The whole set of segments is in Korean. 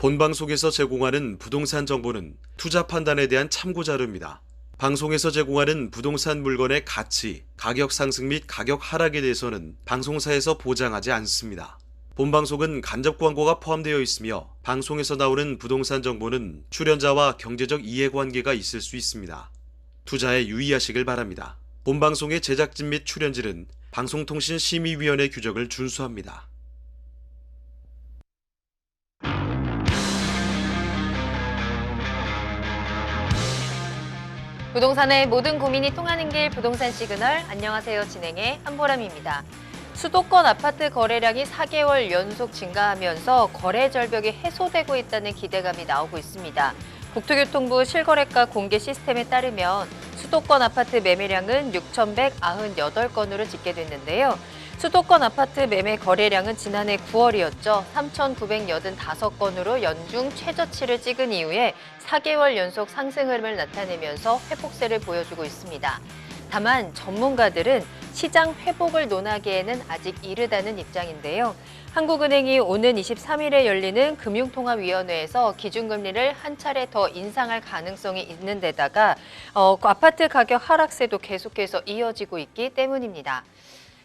본방송에서 제공하는 부동산 정보는 투자 판단에 대한 참고 자료입니다. 방송에서 제공하는 부동산 물건의 가치, 가격 상승 및 가격 하락에 대해서는 방송사에서 보장하지 않습니다. 본방송은 간접 광고가 포함되어 있으며 방송에서 나오는 부동산 정보는 출연자와 경제적 이해관계가 있을 수 있습니다. 투자에 유의하시길 바랍니다. 본방송의 제작진 및 출연진은 방송통신심의위원회 규정을 준수합니다. 부동산의 모든 고민이 통하는 길 부동산 시그널. 안녕하세요. 진행의 한보람입니다. 수도권 아파트 거래량이 4개월 연속 증가하면서 거래 절벽이 해소되고 있다는 기대감이 나오고 있습니다. 국토교통부 실거래가 공개 시스템에 따르면 수도권 아파트 매매량은 6,198건으로 집계됐는데요. 수도권 아파트 매매 거래량은 지난해 9월이었죠. 3,985건으로 연중 최저치를 찍은 이후에 4개월 연속 상승 흐름을 나타내면서 회복세를 보여주고 있습니다. 다만 전문가들은 시장 회복을 논하기에는 아직 이르다는 입장인데요. 한국은행이 오는 23일에 열리는 금융통화위원회에서 기준금리를 한 차례 더 인상할 가능성이 있는 데다가 아파트 가격 하락세도 계속해서 이어지고 있기 때문입니다.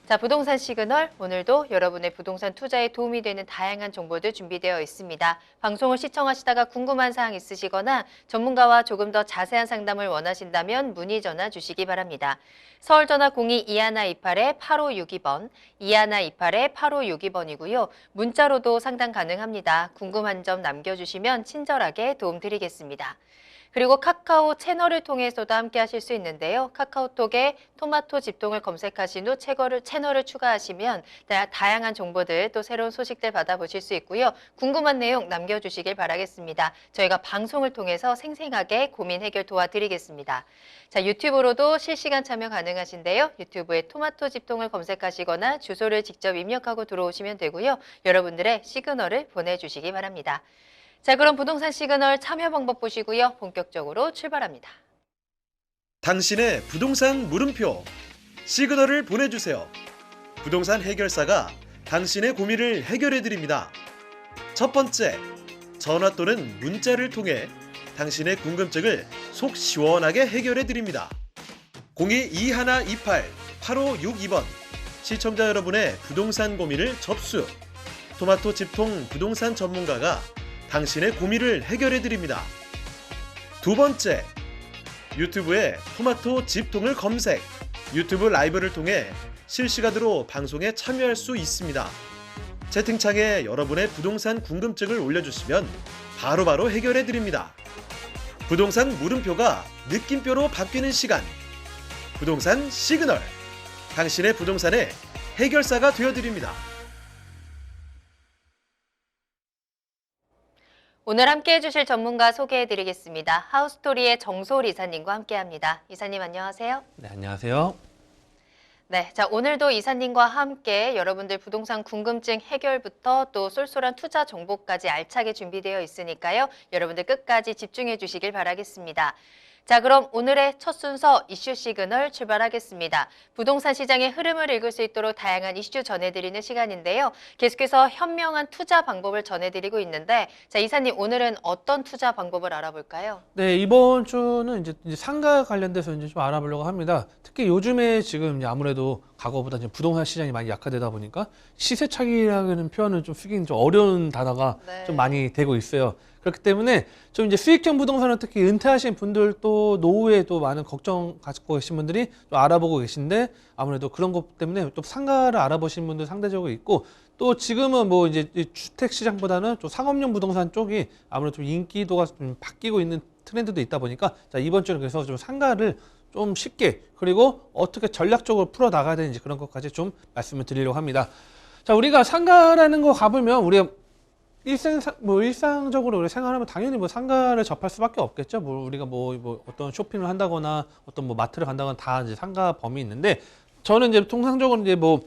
자, 부동산 시그널, 오늘도 여러분의 부동산 투자에 도움이 되는 다양한 정보들 준비되어 있습니다. 방송을 시청하시다가 궁금한 사항 있으시거나 전문가와 조금 더 자세한 상담을 원하신다면 문의 전화 주시기 바랍니다. 서울 전화 02-2128-8562번, 2128-8562번이고요. 문자로도 상담 가능합니다. 궁금한 점 남겨주시면 친절하게 도움드리겠습니다. 그리고 카카오 채널을 통해서도 함께 하실 수 있는데요. 카카오톡에 토마토 집동을 검색하신 후 채널을 추가하시면 다양한 정보들 또 새로운 소식들 받아보실 수 있고요. 궁금한 내용 남겨주시길 바라겠습니다. 저희가 방송을 통해서 생생하게 고민 해결 도와드리겠습니다. 자, 유튜브로도 실시간 참여 가능하신데요. 유튜브에 토마토 집동을 검색하시거나 주소를 직접 입력하고 들어오시면 되고요. 여러분들의 시그널을 보내주시기 바랍니다. 자, 그럼 부동산 시그널 참여 방법 보시고요. 본격적으로 출발합니다. 당신의 부동산 물음표 시그널을 보내주세요. 부동산 해결사가 당신의 고민을 해결해드립니다. 첫 번째, 전화 또는 문자를 통해 당신의 궁금증을 속 시원하게 해결해드립니다. 02-2128-8562번 시청자 여러분의 부동산 고민을 접수. 토마토 집통 부동산 전문가가 당신의 고민을 해결해드립니다. 두 번째, 유튜브에 토마토 집통을 검색. 유튜브 라이브를 통해 실시간으로 방송에 참여할 수 있습니다. 채팅창에 여러분의 부동산 궁금증을 올려주시면 바로바로 해결해드립니다. 부동산 물음표가 느낌표로 바뀌는 시간. 부동산 시그널. 당신의 부동산의 해결사가 되어드립니다. 오늘 함께 해주실 전문가 소개해드리겠습니다. 하우스토리의 정소울 이사님과 함께합니다. 이사님 안녕하세요. 네, 안녕하세요. 네, 자, 오늘도 이사님과 함께 여러분들 부동산 궁금증 해결부터 또 쏠쏠한 투자 정보까지 알차게 준비되어 있으니까요. 여러분들 끝까지 집중해 주시길 바라겠습니다. 자, 그럼 오늘의 첫 순서 이슈 시그널 출발하겠습니다. 부동산 시장의 흐름을 읽을 수 있도록 다양한 이슈 전해드리는 시간인데요. 계속해서 현명한 투자 방법을 전해드리고 있는데, 자, 이사님 오늘은 어떤 투자 방법을 알아볼까요? 네, 이번 주는 이제 상가 관련돼서 이제 좀 알아보려고 합니다. 특히 요즘에 지금 이제 아무래도 과거보다 이제 부동산 시장이 많이 약화되다 보니까 시세차익이라는 표현을 좀 쓰기는 좀 어려운 단어가 네. 좀 많이 되고 있어요. 그렇기 때문에 좀 이제 수익형 부동산을 특히 은퇴하신 분들 또 노후에 또 많은 걱정 가지고 계신 분들이 좀 알아보고 계신데 아무래도 그런 것 때문에 또 상가를 알아보시는 분들 상대적으로 있고 또 지금은 뭐 이제 주택 시장보다는 좀 상업용 부동산 쪽이 아무래도 좀 인기도가 좀 바뀌고 있는 트렌드도 있다 보니까 자, 이번 주는 그래서 좀 상가를 좀 쉽게 그리고 어떻게 전략적으로 풀어 나가야 되는지 그런 것까지 좀 말씀을 드리려고 합니다. 자, 우리가 상가라는 거 가보면 우리가 일상적으로 우리 생활하면 당연히 뭐 상가를 접할 수밖에 없겠죠. 뭐 우리가 뭐 어떤 쇼핑을 한다거나 어떤 뭐 마트를 간다거나 다 이제 상가 범위 있는데 저는 이제 통상적으로 이제 뭐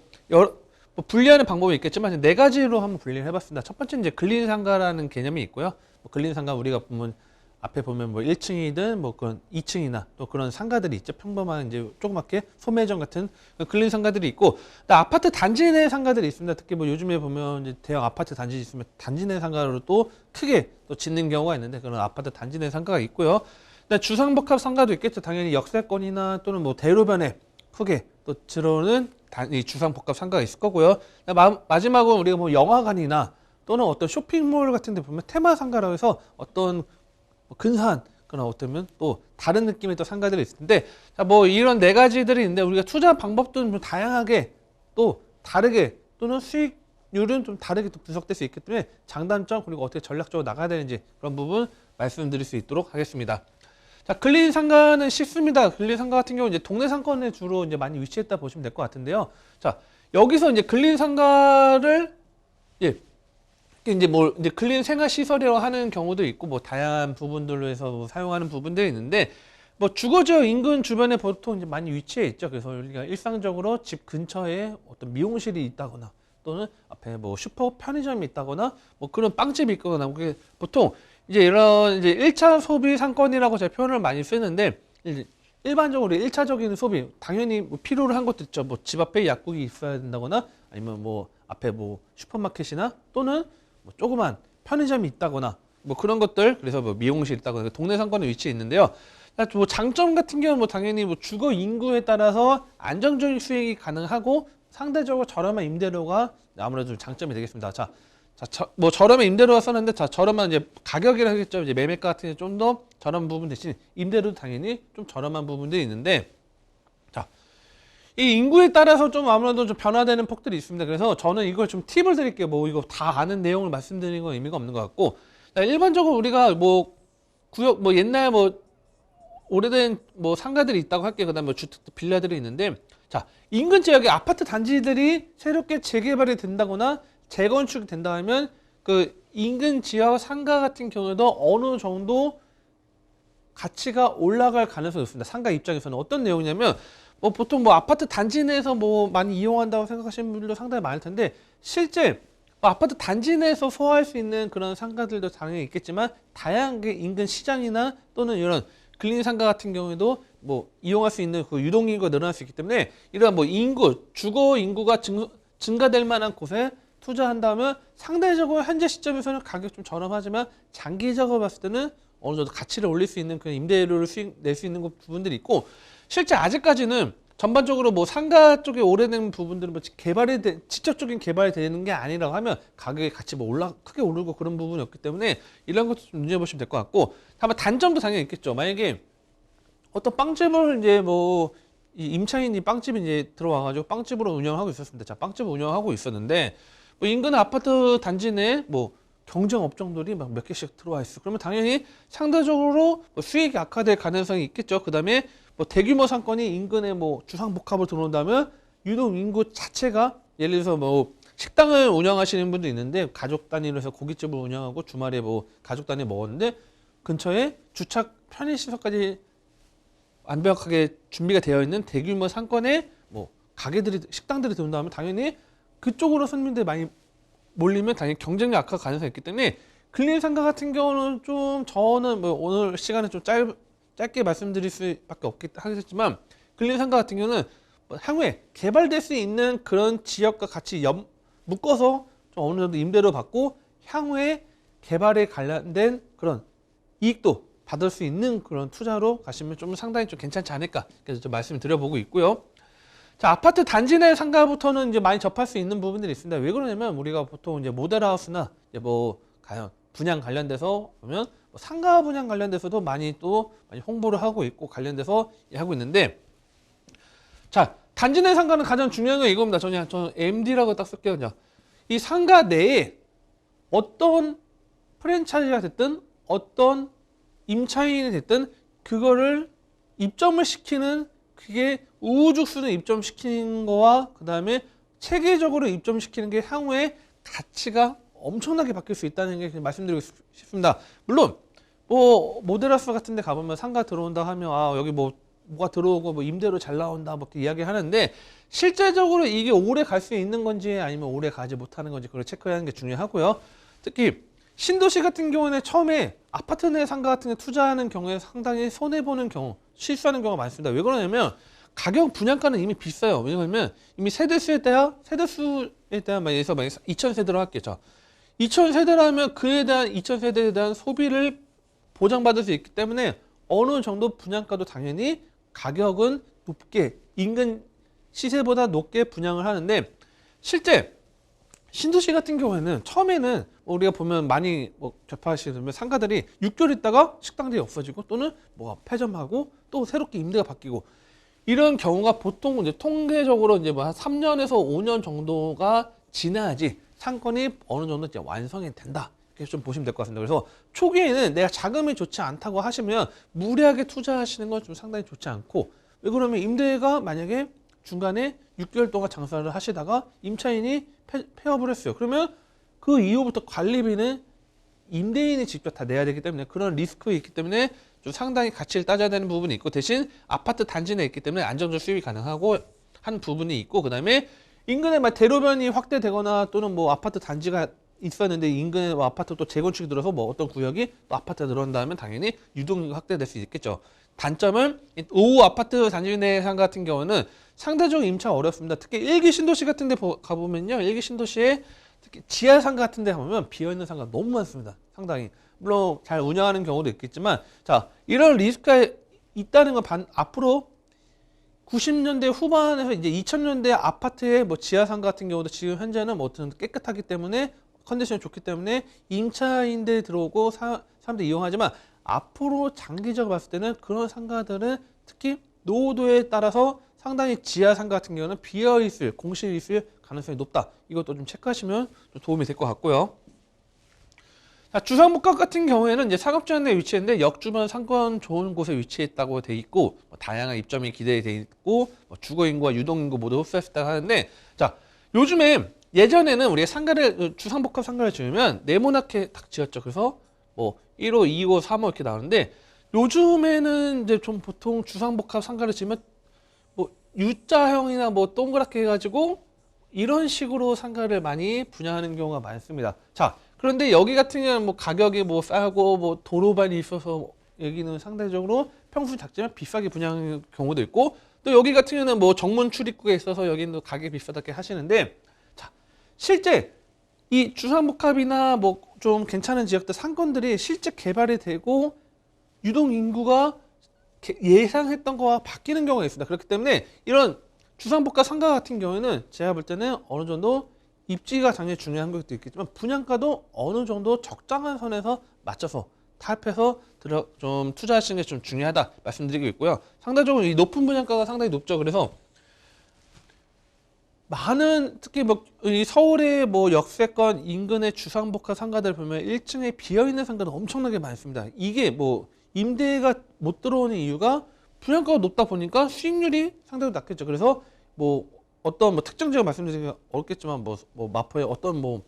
분리하는 방법이 있겠지만 네 가지로 한번 분리를 해봤습니다. 첫 번째는 이제 근린 상가라는 개념이 있고요. 근린 상가 우리가 보면 앞에 보면 뭐 1층이든 뭐 그런 2층이나 또 그런 상가들이 있죠. 평범한 이제 조그맣게 소매점 같은 근린 상가들이 있고, 또 아파트 단지 내 상가들이 있습니다. 특히 뭐 요즘에 보면 이제 대형 아파트 단지 있으면 단지 내 상가로 또 크게 또 짓는 경우가 있는데, 그런 아파트 단지 내 상가가 있고요. 주상복합 상가도 있겠죠. 당연히 역세권이나 또는 뭐 대로변에 크게 또 들어오는 이 주상복합 상가가 있을 거고요. 마지막으로 우리가 뭐 영화관이나 또는 어떤 쇼핑몰 같은 데 보면 테마 상가라고 해서 어떤 근사한 그런 어쩌면 또 다른 느낌의 또 상가들이 있을 텐데, 자, 뭐 이런 네 가지들이 있는데 우리가 투자 방법도 좀 다양하게 또 다르게 또는 수익률은 좀 다르게 또 분석될 수 있기 때문에 장단점 그리고 어떻게 전략적으로 나가야 되는지 그런 부분 말씀드릴 수 있도록 하겠습니다. 자, 근린 상가는 쉽습니다. 근린 상가 같은 경우 이제 동네 상권에 주로 이제 많이 위치했다 보시면 될 것 같은데요. 자, 여기서 이제 근린 상가를 이제 뭐 이제 근린 생활 시설이라고 하는 경우도 있고, 뭐 다양한 부분들로 해서 뭐 사용하는 부분들이 있는데, 뭐 주거지역 인근 주변에 보통 이제 많이 위치해 있죠. 그래서 우리가 일상적으로 집 근처에 어떤 미용실이 있다거나 또는 앞에 뭐 슈퍼 편의점이 있다거나 뭐 그런 빵집이 있거나, 그게 보통 이제 이런 이제 1차 소비 상권이라고 제가 표현을 많이 쓰는데, 일반적으로 1차적인 소비, 당연히 뭐 필요로 한 것도 있죠. 뭐 집 앞에 약국이 있어야 된다거나, 아니면 뭐 앞에 뭐 슈퍼마켓이나 또는 뭐 조그만 편의점이 있다거나 뭐 그런 것들, 그래서 뭐 미용실 있다거나 동네 상권에 위치해 있는데요. 뭐 장점 같은 경우는 뭐 당연히 뭐 주거 인구에 따라서 안정적인 수익이 가능하고 상대적으로 저렴한 임대료가 아무래도 장점이 되겠습니다. 뭐 저렴한 임대료가 썼는데, 저렴한 이제 가격이라 하겠죠. 이제 매매가 같은 게 좀 더 저렴한 부분 대신 임대료도 당연히 좀 저렴한 부분들이 있는데, 이 인구에 따라서 좀 아무래도 좀 변화되는 폭들이 있습니다. 그래서 저는 이걸 좀 팁을 드릴게요. 뭐 이거 다 아는 내용을 말씀드리는 건 의미가 없는 것 같고, 일반적으로 우리가 뭐 구역 뭐 옛날 뭐 오래된 뭐 상가들이 있다고 할게요. 그다음에 뭐 주택 빌라들이 있는데, 자, 인근 지역에 아파트 단지들이 새롭게 재개발이 된다거나 재건축이 된다 하면 그 인근 지역 상가 같은 경우에도 어느 정도 가치가 올라갈 가능성이 있습니다. 상가 입장에서는 어떤 내용이냐면, 뭐 보통 뭐 아파트 단지 내에서 뭐 많이 이용한다고 생각하시는 분들도 상당히 많을 텐데, 실제 뭐 아파트 단지 내에서 소화할 수 있는 그런 상가들도 당연히 있겠지만, 다양하게 인근 시장이나 또는 이런 근린 상가 같은 경우에도 뭐 이용할 수 있는 그 유동 인구가 늘어날 수 있기 때문에, 이러한 뭐 인구, 주거 인구가 증가될 만한 곳에 투자한다면 상대적으로 현재 시점에서는 가격 좀 저렴하지만 장기적으로 봤을 때는 어느 정도 가치를 올릴 수 있는 그런 임대료를 낼 수 있는 부분들이 있고, 실제 아직까지는 전반적으로 뭐 상가 쪽에 오래된 부분들은 뭐 직접적인 개발이 되는 게 아니라고 하면 가격이 같이 뭐 크게 오르고 그런 부분이 없기 때문에 이런 것도 좀 눈여보시면 될 것 같고, 다만 단점도 당연히 있겠죠. 만약에 어떤 빵집을 이제 뭐 이 임차인이 빵집이 이제 들어와가지고 빵집으로 운영하고 있었습니다. 자, 빵집을 운영하고 있었는데 뭐 인근 아파트 단지 내에 뭐 경쟁 업종들이 막 몇 개씩 들어와 있어. 그러면 당연히 상대적으로 뭐 수익이 악화될 가능성이 있겠죠. 그 다음에 뭐 대규모 상권이 인근에 뭐 주상복합으로 들어온다면 유동 인구 자체가, 예를 들어서 뭐 식당을 운영하시는 분도 있는데 가족 단위로 해서 고깃집을 운영하고 주말에 뭐 가족 단위 먹었는데 근처에 주차 편의시설까지 완벽하게 준비가 되어 있는 대규모 상권에 뭐 식당들이 들어온다면 당연히 그쪽으로 손님들이 많이 몰리면 당연히 경쟁력 악화 가능성이 있기 때문에, 근린 상가 같은 경우는 좀 저는 뭐 오늘 시간에 좀 짧게 말씀드릴 수밖에 하겠지만, 근린 상가 같은 경우는 뭐 향후에 개발될 수 있는 그런 지역과 같이 묶어서 좀 어느 정도 임대료 받고 향후에 개발에 관련된 그런 이익도 받을 수 있는 그런 투자로 가시면 좀 상당히 좀 괜찮지 않을까, 그래서 좀 말씀을 드려보고 있고요. 자, 아파트 단지 내 상가부터는 이제 많이 접할 수 있는 부분들이 있습니다. 왜 그러냐면 우리가 보통 이제 모델하우스나 이제 뭐 분양 관련돼서 보면 뭐 상가 분양 관련돼서도 많이 홍보를 하고 있고 관련돼서 하고 있는데, 자, 단지 내 상가는 가장 중요한 건 이겁니다. 저는 MD라고 딱 쓸게요. 그냥 이 상가 내에 어떤 프랜차이즈가 됐든 어떤 임차인이 됐든 그거를 입점을 시키는, 그게 우후죽순을 입점시키는 거와 그 다음에 체계적으로 입점시키는 게 향후에 가치가 엄청나게 바뀔 수 있다는 게 말씀드리고 싶습니다. 물론 뭐 모델하우스 같은 데 가보면 상가 들어온다 하면 여기 뭐가 들어오고 뭐 임대료 잘 나온다 뭐 이야기 하는데, 실제적으로 이게 오래 갈 수 있는 건지 아니면 오래 가지 못하는 건지 그걸 체크하는 게 중요하고요. 특히 신도시 같은 경우는 처음에 아파트 내 상가 같은 데 투자하는 경우에 상당히 손해보는 경우, 실수하는 경우가 많습니다. 왜 그러냐면 가격 분양가는 이미 비싸요. 왜냐면 이미 세대수에 대한 만약에 2,000세대로 할게요. 2,000세대라면 그에 대한 2,000세대에 대한 소비를 보장받을 수 있기 때문에 어느 정도 분양가도 당연히 가격은 높게 인근 시세보다 높게 분양을 하는데 실제 신도시 같은 경우에는 처음에는 우리가 보면 많이 접하시면 상가들이 6개월 있다가 식당들이 없어지고 또는 폐점하고 또 새롭게 임대가 바뀌고 이런 경우가 보통 이제 통계적으로 이제 한 3년에서 5년 정도가 지나야지 상권이 어느 정도 이제 완성이 된다. 이렇게 좀 보시면 될 것 같습니다. 그래서 초기에는 내가 자금이 좋지 않다고 하시면 무리하게 투자하시는 건 좀 상당히 좋지 않고 왜 그러면 임대가 만약에 중간에 6개월 동안 장사를 하시다가 임차인이 폐업을 했어요. 그러면 그 이후부터 관리비는 임대인이 직접 다 내야 되기 때문에 그런 리스크가 있기 때문에 좀 상당히 가치를 따져야 되는 부분이 있고 대신 아파트 단지 내에 있기 때문에 안정적 수익이 가능하고 한 부분이 있고 그다음에 인근에 대로변이 확대되거나 또는 아파트 단지가 있었는데 인근에 아파트 또 재건축이 들어서 어떤 구역이 또 아파트가 들어온다면 당연히 유동인구가 확대될 수 있겠죠. 단점은 오후 아파트 단지 내 상가 같은 경우는 상대적으로 임차가 어렵습니다. 특히 일기 신도시 같은 데 가보면요. 일기 신도시에 특히 지하 상가 같은 데 가보면 비어있는 상가 너무 많습니다. 상당히. 물론 잘 운영하는 경우도 있겠지만 자 이런 리스크가 있다는 건 앞으로 90년대 후반에서 이제 2000년대 아파트의 지하 상가 같은 경우도 지금 현재는 어떤 깨끗하기 때문에 컨디션이 좋기 때문에 임차인들이 들어오고 사람들이 이용하지만 앞으로 장기적으로 봤을 때는 그런 상가들은 특히 노후도에 따라서 상당히 지하 상가 같은 경우는 비어있을, 공실이 있을 가능성이 높다. 이것도 좀 체크하시면 좀 도움이 될 것 같고요. 자, 주상복합 같은 경우에는 이제 상업지원에 위치했는데 역주변 상권 좋은 곳에 위치했다고 돼 있고 다양한 입점이 기대돼 있고 주거인구와 유동인구 모두 흡수할 수 있다고 하는데 자 요즘에 예전에는 우리가 상가를 주상복합 상가를 지으면 네모나게 딱 지었죠. 그래서 1호, 2호, 3호 이렇게 나오는데 요즘에는 이제 좀 보통 주상복합 상가를 지으면 U자형이나 동그랗게 해가지고 이런 식으로 상가를 많이 분양하는 경우가 많습니다. 자, 그런데 여기 같은 경우는 가격이 싸고 도로반이 있어서 여기는 상대적으로 평수 작지만 비싸게 분양하는 경우도 있고 또 여기 같은 경우는 정문 출입구에 있어서 여기는 가격이 비싸게 하시는데 자, 실제 이 주상복합이나 좀 괜찮은 지역들 상권들이 실제 개발이 되고 유동인구가 예상했던 거와 바뀌는 경우가 있습니다. 그렇기 때문에 이런 주상복합 상가 같은 경우에는 제가 볼 때는 어느 정도 입지가 당연히 중요한 것도 있겠지만 분양가도 어느 정도 적당한 선에서 맞춰서 타협해서 좀 투자하시는 게 좀 중요하다 말씀드리고 있고요. 상대적으로 이 높은 분양가가 상당히 높죠. 그래서 많은 특히 이 서울의 역세권 인근의 주상복합 상가들 보면 1층에 비어있는 상가도 엄청나게 많습니다. 이게 임대가 못 들어오는 이유가 분양가가 높다 보니까 수익률이 상당히 낮겠죠. 그래서 어떤 특정 지역 말씀드리기가 어렵겠지만 마포의 어떤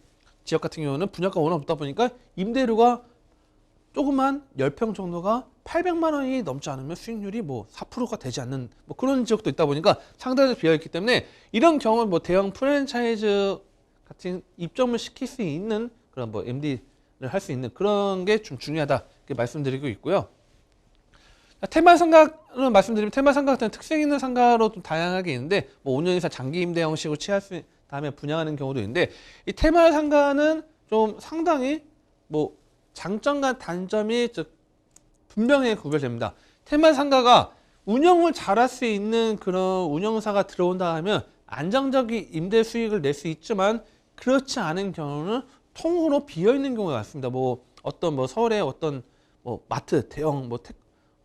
지역 같은 경우는 분양가가 워낙 높다 보니까 임대료가 조그만 10평 정도가 800만 원이 넘지 않으면 수익률이 4%가 되지 않는 그런 지역도 있다 보니까 상당히 비어있기 때문에 이런 경우는 대형 프랜차이즈 같은 입점을 시킬 수 있는 그런 MD를 할 수 있는 그런 게 좀 중요하다 이렇게 말씀드리고 있고요. 테마 상가는 말씀드리면 테마 상가 같은 특색 있는 상가로 좀 다양하게 있는데 5년 이상 장기 임대 형식으로 취할 수 다음에 분양하는 경우도 있는데 이 테마 상가는 좀 상당히 장점과 단점이 분명히 구별됩니다. 테마 상가가 운영을 잘할 수 있는 그런 운영사가 들어온다 하면 안정적인 임대 수익을 낼 수 있지만 그렇지 않은 경우는 통으로 비어있는 경우가 많습니다. 어떤 서울의 어떤 마트 대형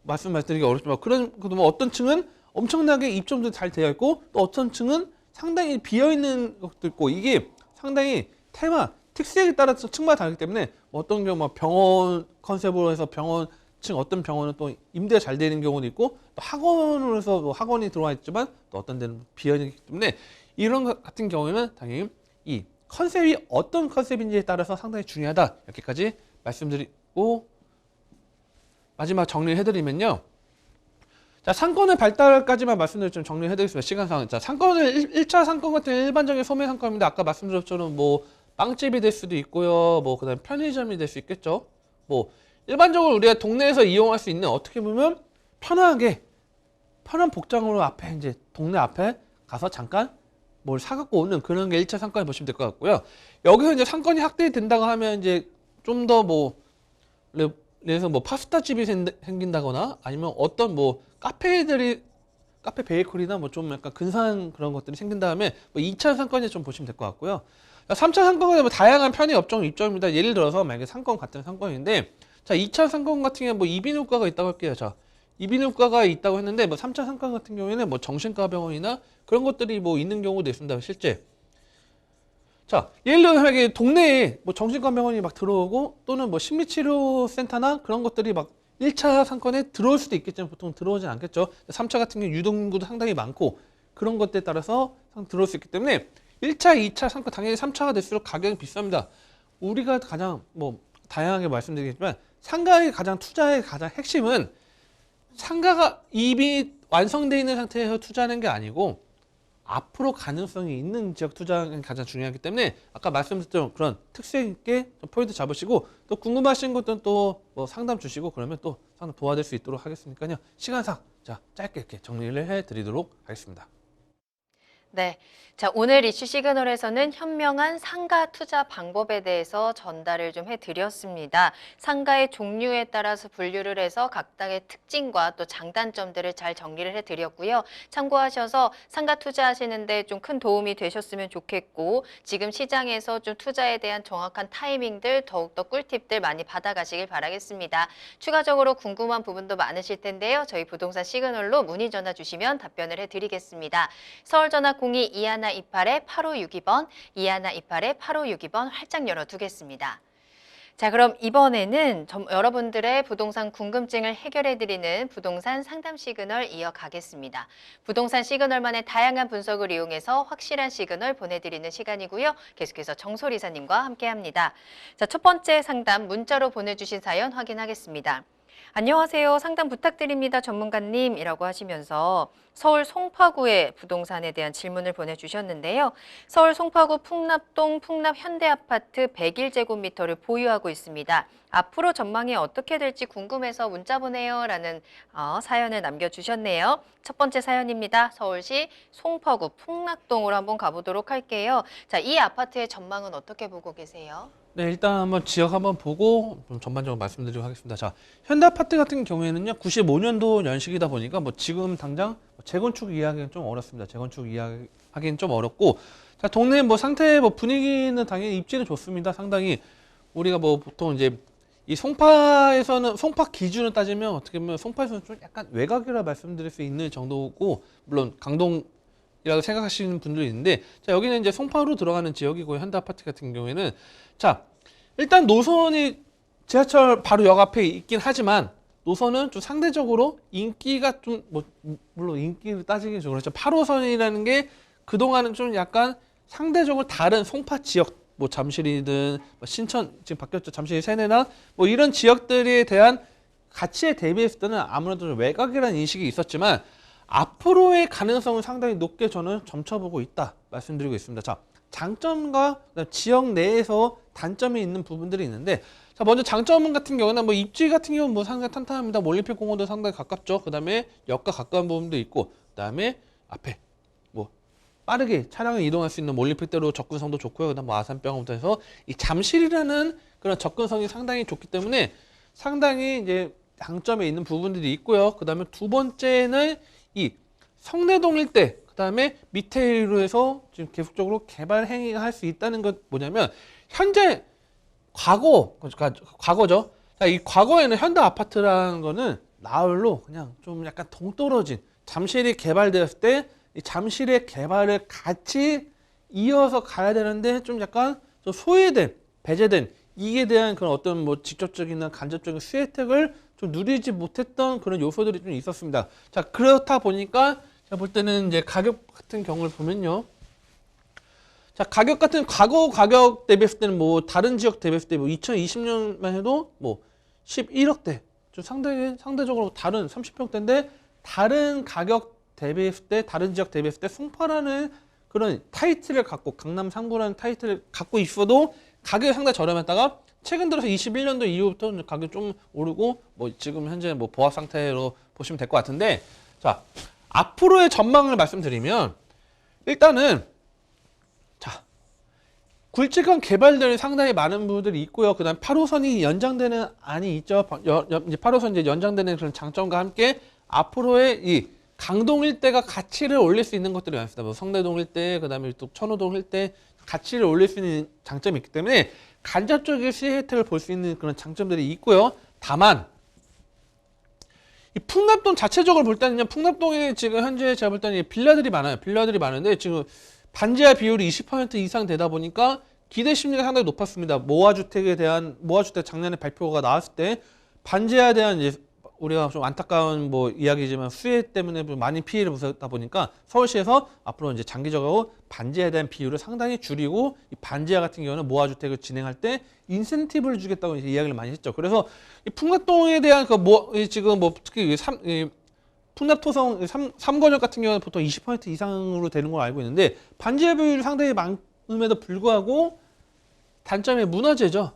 말씀드리기 어렵지만 그런 어떤 층은 엄청나게 입점도 잘 되어 있고 또 어떤 층은 상당히 비어 있는 것도 있고 이게 상당히 테마 특색에 따라서 층마다 다르기 때문에 어떤 경우 병원 컨셉으로 해서 병원층 어떤 병원은 또 임대가 잘 되는 경우도 있고 또 학원으로 해서 학원이 들어와 있지만 또 어떤 데는 비어 있기 때문에 이런 것 같은 경우에는 당연히 이 컨셉이 어떤 컨셉인지에 따라서 상당히 중요하다 이렇게까지 말씀드리고 마지막 정리해드리면요. 자, 상권의 발달까지만 말씀드리면 정리해드리겠습니다. 시간상. 자, 상권은 1차 상권 같은 일반적인 소매 상권입니다. 아까 말씀드렸처럼 빵집이 될 수도 있고요. 그다음에 편의점이 될 수 있겠죠. 일반적으로 우리가 동네에서 이용할 수 있는 어떻게 보면 편하게 편한 복장으로 앞에 이제 동네 앞에 가서 잠깐 뭘 사갖고 오는 그런 게 1차 상권을 보시면 될 것 같고요. 여기서 이제 상권이 확대된다고 하면 이제 좀 더 뭐 예를 들어서 뭐 파스타 집이 생긴다거나 아니면 어떤 뭐 카페 베이커리나 뭐 좀 약간 근사한 그런 것들이 생긴 다음에 뭐 2차 상권에 좀 보시면 될 것 같고요. 3차 상권은 뭐 다양한 편의 업종 입점입니다. 예를 들어서 만약에 상권 같은 상권인데 자 2차 상권 같은 경우는 뭐 이비인후과가 있다고 할게요. 자 이비인후과가 있다고 했는데 뭐 3차 상권 같은 경우에는 뭐 정신과 병원이나 그런 것들이 뭐 있는 경우도 있습니다. 실제. 자, 예를 들어서 만약에 동네에 뭐 정신과 병원이 막 들어오고 또는 뭐 심리치료센터나 그런 것들이 막 1차 상권에 들어올 수도 있겠지만 보통 들어오진 않겠죠. 3차 같은 경우 유동인구도 상당히 많고 그런 것들에 따라서 들어올 수 있기 때문에 1차, 2차 상권 당연히 3차가 될수록 가격이 비쌉니다. 우리가 가장 뭐 다양하게 말씀드리겠지만 상가의 가장 투자의 가장 핵심은 상가가 이미 완성되어 있는 상태에서 투자하는 게 아니고 앞으로 가능성이 있는 지역 투자가 가장 중요하기 때문에 아까 말씀드렸던 그런 특색 있게 포인트 잡으시고 또 궁금하신 것들은 또 뭐 상담 주시고 그러면 또 상담 도와드릴 수 있도록 하겠으니까요. 시간상 자 짧게 이렇게 정리를 해드리도록 하겠습니다. 네. 자, 오늘 이슈 시그널에서는 현명한 상가 투자 방법에 대해서 전달을 좀 해드렸습니다. 상가의 종류에 따라서 분류를 해서 각각의 특징과 또 장단점들을 잘 정리를 해드렸고요. 참고하셔서 상가 투자하시는데 좀 큰 도움이 되셨으면 좋겠고 지금 시장에서 좀 투자에 대한 정확한 타이밍들 더욱더 꿀팁들 많이 받아가시길 바라겠습니다. 추가적으로 궁금한 부분도 많으실 텐데요. 저희 부동산 시그널로 문의 전화 주시면 답변을 해드리겠습니다. 서울전화 02-2128-8562번, 2128-8562번 활짝 열어두겠습니다. 자, 그럼 이번에는 여러분들의 부동산 궁금증을 해결해드리는 부동산 상담 시그널 이어가겠습니다. 부동산 시그널만의 다양한 분석을 이용해서 확실한 시그널 보내드리는 시간이고요. 계속해서 정솔 이사님과 함께합니다. 자, 첫 번째 상담 문자로 보내주신 사연 확인하겠습니다. 안녕하세요. 상담 부탁드립니다. 전문가님이라고 하시면서 서울 송파구의 부동산에 대한 질문을 보내주셨는데요. 서울 송파구 풍납동 풍납현대아파트 101제곱미터를 보유하고 있습니다. 앞으로 전망이 어떻게 될지 궁금해서 문자 보내요 라는 사연을 남겨주셨네요. 첫 번째 사연입니다. 서울시 송파구 풍납동으로 한번 가보도록 할게요. 자, 이 아파트의 전망은 어떻게 보고 계세요? 네, 일단 한번 지역 한번 보고 좀 전반적으로 말씀드리도록 하겠습니다. 자, 현대아파트 같은 경우에는요, 95년도 연식이다 보니까 뭐 지금 당장 재건축 이야기는 좀 어렵습니다. 재건축 이야기하기는 좀 어렵고, 자, 동네 뭐 상태 뭐 분위기는 당연히 입지는 좋습니다. 상당히 우리가 뭐 보통 이제 이 송파에서는 송파 기준을 따지면 어떻게 보면 송파에서는 좀 약간 외곽이라 말씀드릴 수 있는 정도고, 물론 강동이라고 생각하시는 분들이 있는데, 자, 여기는 이제 송파로 들어가는 지역이고요. 현대아파트 같은 경우에는 자, 일단 노선이 지하철 바로 역 앞에 있긴 하지만 노선은 좀 상대적으로 인기가 좀 뭐 물론 인기를 따지긴 좀 그렇죠. 8호선이라는 게 그동안은 좀 약간 상대적으로 다른 송파 지역 뭐 잠실이든 뭐 신천 지금 바뀌었죠. 잠실 세내나 뭐 이런 지역들에 대한 가치에 대비했을 때는 아무래도 좀 외곽이라는 인식이 있었지만 앞으로의 가능성은 상당히 높게 저는 점쳐보고 있다 말씀드리고 있습니다. 자, 장점과 지역 내에서 단점이 있는 부분들이 있는데, 자, 먼저 장점 같은 경우는 뭐 입지 같은 경우는 뭐 상당히 탄탄합니다. 올림픽 공원도 상당히 가깝죠. 그 다음에 역과 가까운 부분도 있고, 그 다음에 앞에 뭐 빠르게 차량을 이동할 수 있는 올림픽대로 접근성도 좋고요. 그 다음 뭐 아산병원부터 해서 이 잠실이라는 그런 접근성이 상당히 좋기 때문에 상당히 이제 장점에 있는 부분들이 있고요. 그 다음에 두 번째는 이 성내동 일대, 그 다음에 밑에로 해서 지금 계속적으로 개발 행위가 할 수 있다는 것 뭐냐면 현재 과거죠. 자, 이 과거에는 현대 아파트라는 거는 나홀로 그냥 좀 약간 동떨어진 잠실이 개발되었을 때 이 잠실의 개발을 같이 이어서 가야 되는데 좀 약간 좀 소외된, 배제된 이에 대한 그런 어떤 뭐 직접적이나 간접적인 수혜택을 좀 누리지 못했던 그런 요소들이 좀 있었습니다. 자, 그렇다 보니까 제가 볼 때는 이제 가격 같은 경우를 보면요. 자, 가격 같은 과거 가격 대비했을 때는 뭐 다른 지역 대비했을 때 뭐 2020년만 해도 뭐 11억대 좀 상대적으로 다른 30평대인데 다른 가격 대비했을 때 다른 지역 대비했을 때 송파라는 그런 타이틀을 갖고 강남 상부라는 타이틀을 갖고 있어도 가격이 상당히 저렴했다가 최근 들어서 21년도 이후부터 가격이 좀 오르고 뭐 지금 현재 뭐 보합 상태로 보시면 될 것 같은데, 자 앞으로의 전망을 말씀드리면 일단은 자 굵직한 개발들이 상당히 많은 부분들이 있고요. 그다음 8호선이 연장되는 안이 있죠. 이제 8호선 이제 연장되는 그런 장점과 함께 앞으로의 이 강동 일대가 가치를 올릴 수 있는 것들이 많습니다. 뭐 성내동 일대, 그다음에 또 천호동 일대 가치를 올릴 수 있는 장점이 있기 때문에 간접적인 시혜 혜택을 볼 수 있는 그런 장점들이 있고요. 다만 이 풍납동 자체적으로 볼 때는요, 풍납동에 지금 현재 제가 볼 때는 빌라들이 많아요. 빌라들이 많은데 지금 반지하 비율이 20% 이상 되다 보니까 기대 심리가 상당히 높았습니다. 모아주택에 대한 모아주택 작년에 발표가 나왔을 때 반지하에 대한 이제 우리가 좀 안타까운 뭐 이야기지만 수혜 때문에 많이 피해를 보셨다 보니까 서울시에서 앞으로 이제 장기적으로 반지하에 대한 비율을 상당히 줄이고 이 반지하 같은 경우는 모아주택을 진행할 때 인센티브를 주겠다고 이제 이야기를 많이 했죠. 그래서 이 풍납동에 대한 지금 뭐 특히 풍납토성 3거점 같은 경우는 보통 20% 이상으로 되는 걸 알고 있는데 반지하 비율이 상당히 많음에도 불구하고 단점이 문화재죠.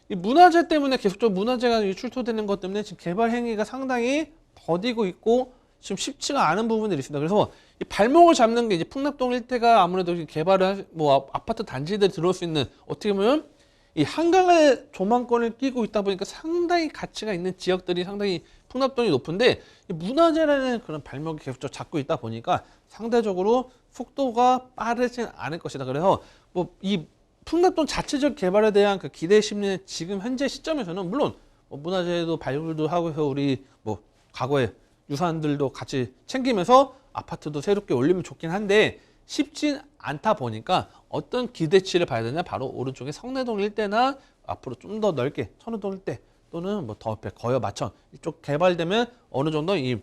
이 문화재 때문에 계속적으로 문화재가 출토되는 것 때문에 지금 개발 행위가 상당히 더디고 있고 지금 쉽지가 않은 부분들이 있습니다. 그래서 이 발목을 잡는 게 이제 풍납동 일대가 아무래도 개발을 뭐 아파트 단지들이 들어올 수 있는 어떻게 보면 이 한강을 조망권을 끼고 있다 보니까 상당히 가치가 있는 지역들이 상당히 풍납동이 높은데 이 문화재라는 그런 발목이 계속적으로 잡고 있다 보니까 상대적으로 속도가 빠르진 않을 것이다. 그래서 뭐 이 풍납동 자체적 개발에 대한 그 기대 심리는 지금 현재 시점에서는 물론 뭐 문화재도 발굴도 하고 해서 우리 뭐 과거에 유산들도 같이 챙기면서 아파트도 새롭게 올리면 좋긴 한데 쉽진 않다 보니까 어떤 기대치를 봐야 되냐, 바로 오른쪽에 성내동 일대나 앞으로 좀 더 넓게 천호동 일대 또는 뭐 더 옆에 거여 마천 이쪽 개발되면 어느 정도 이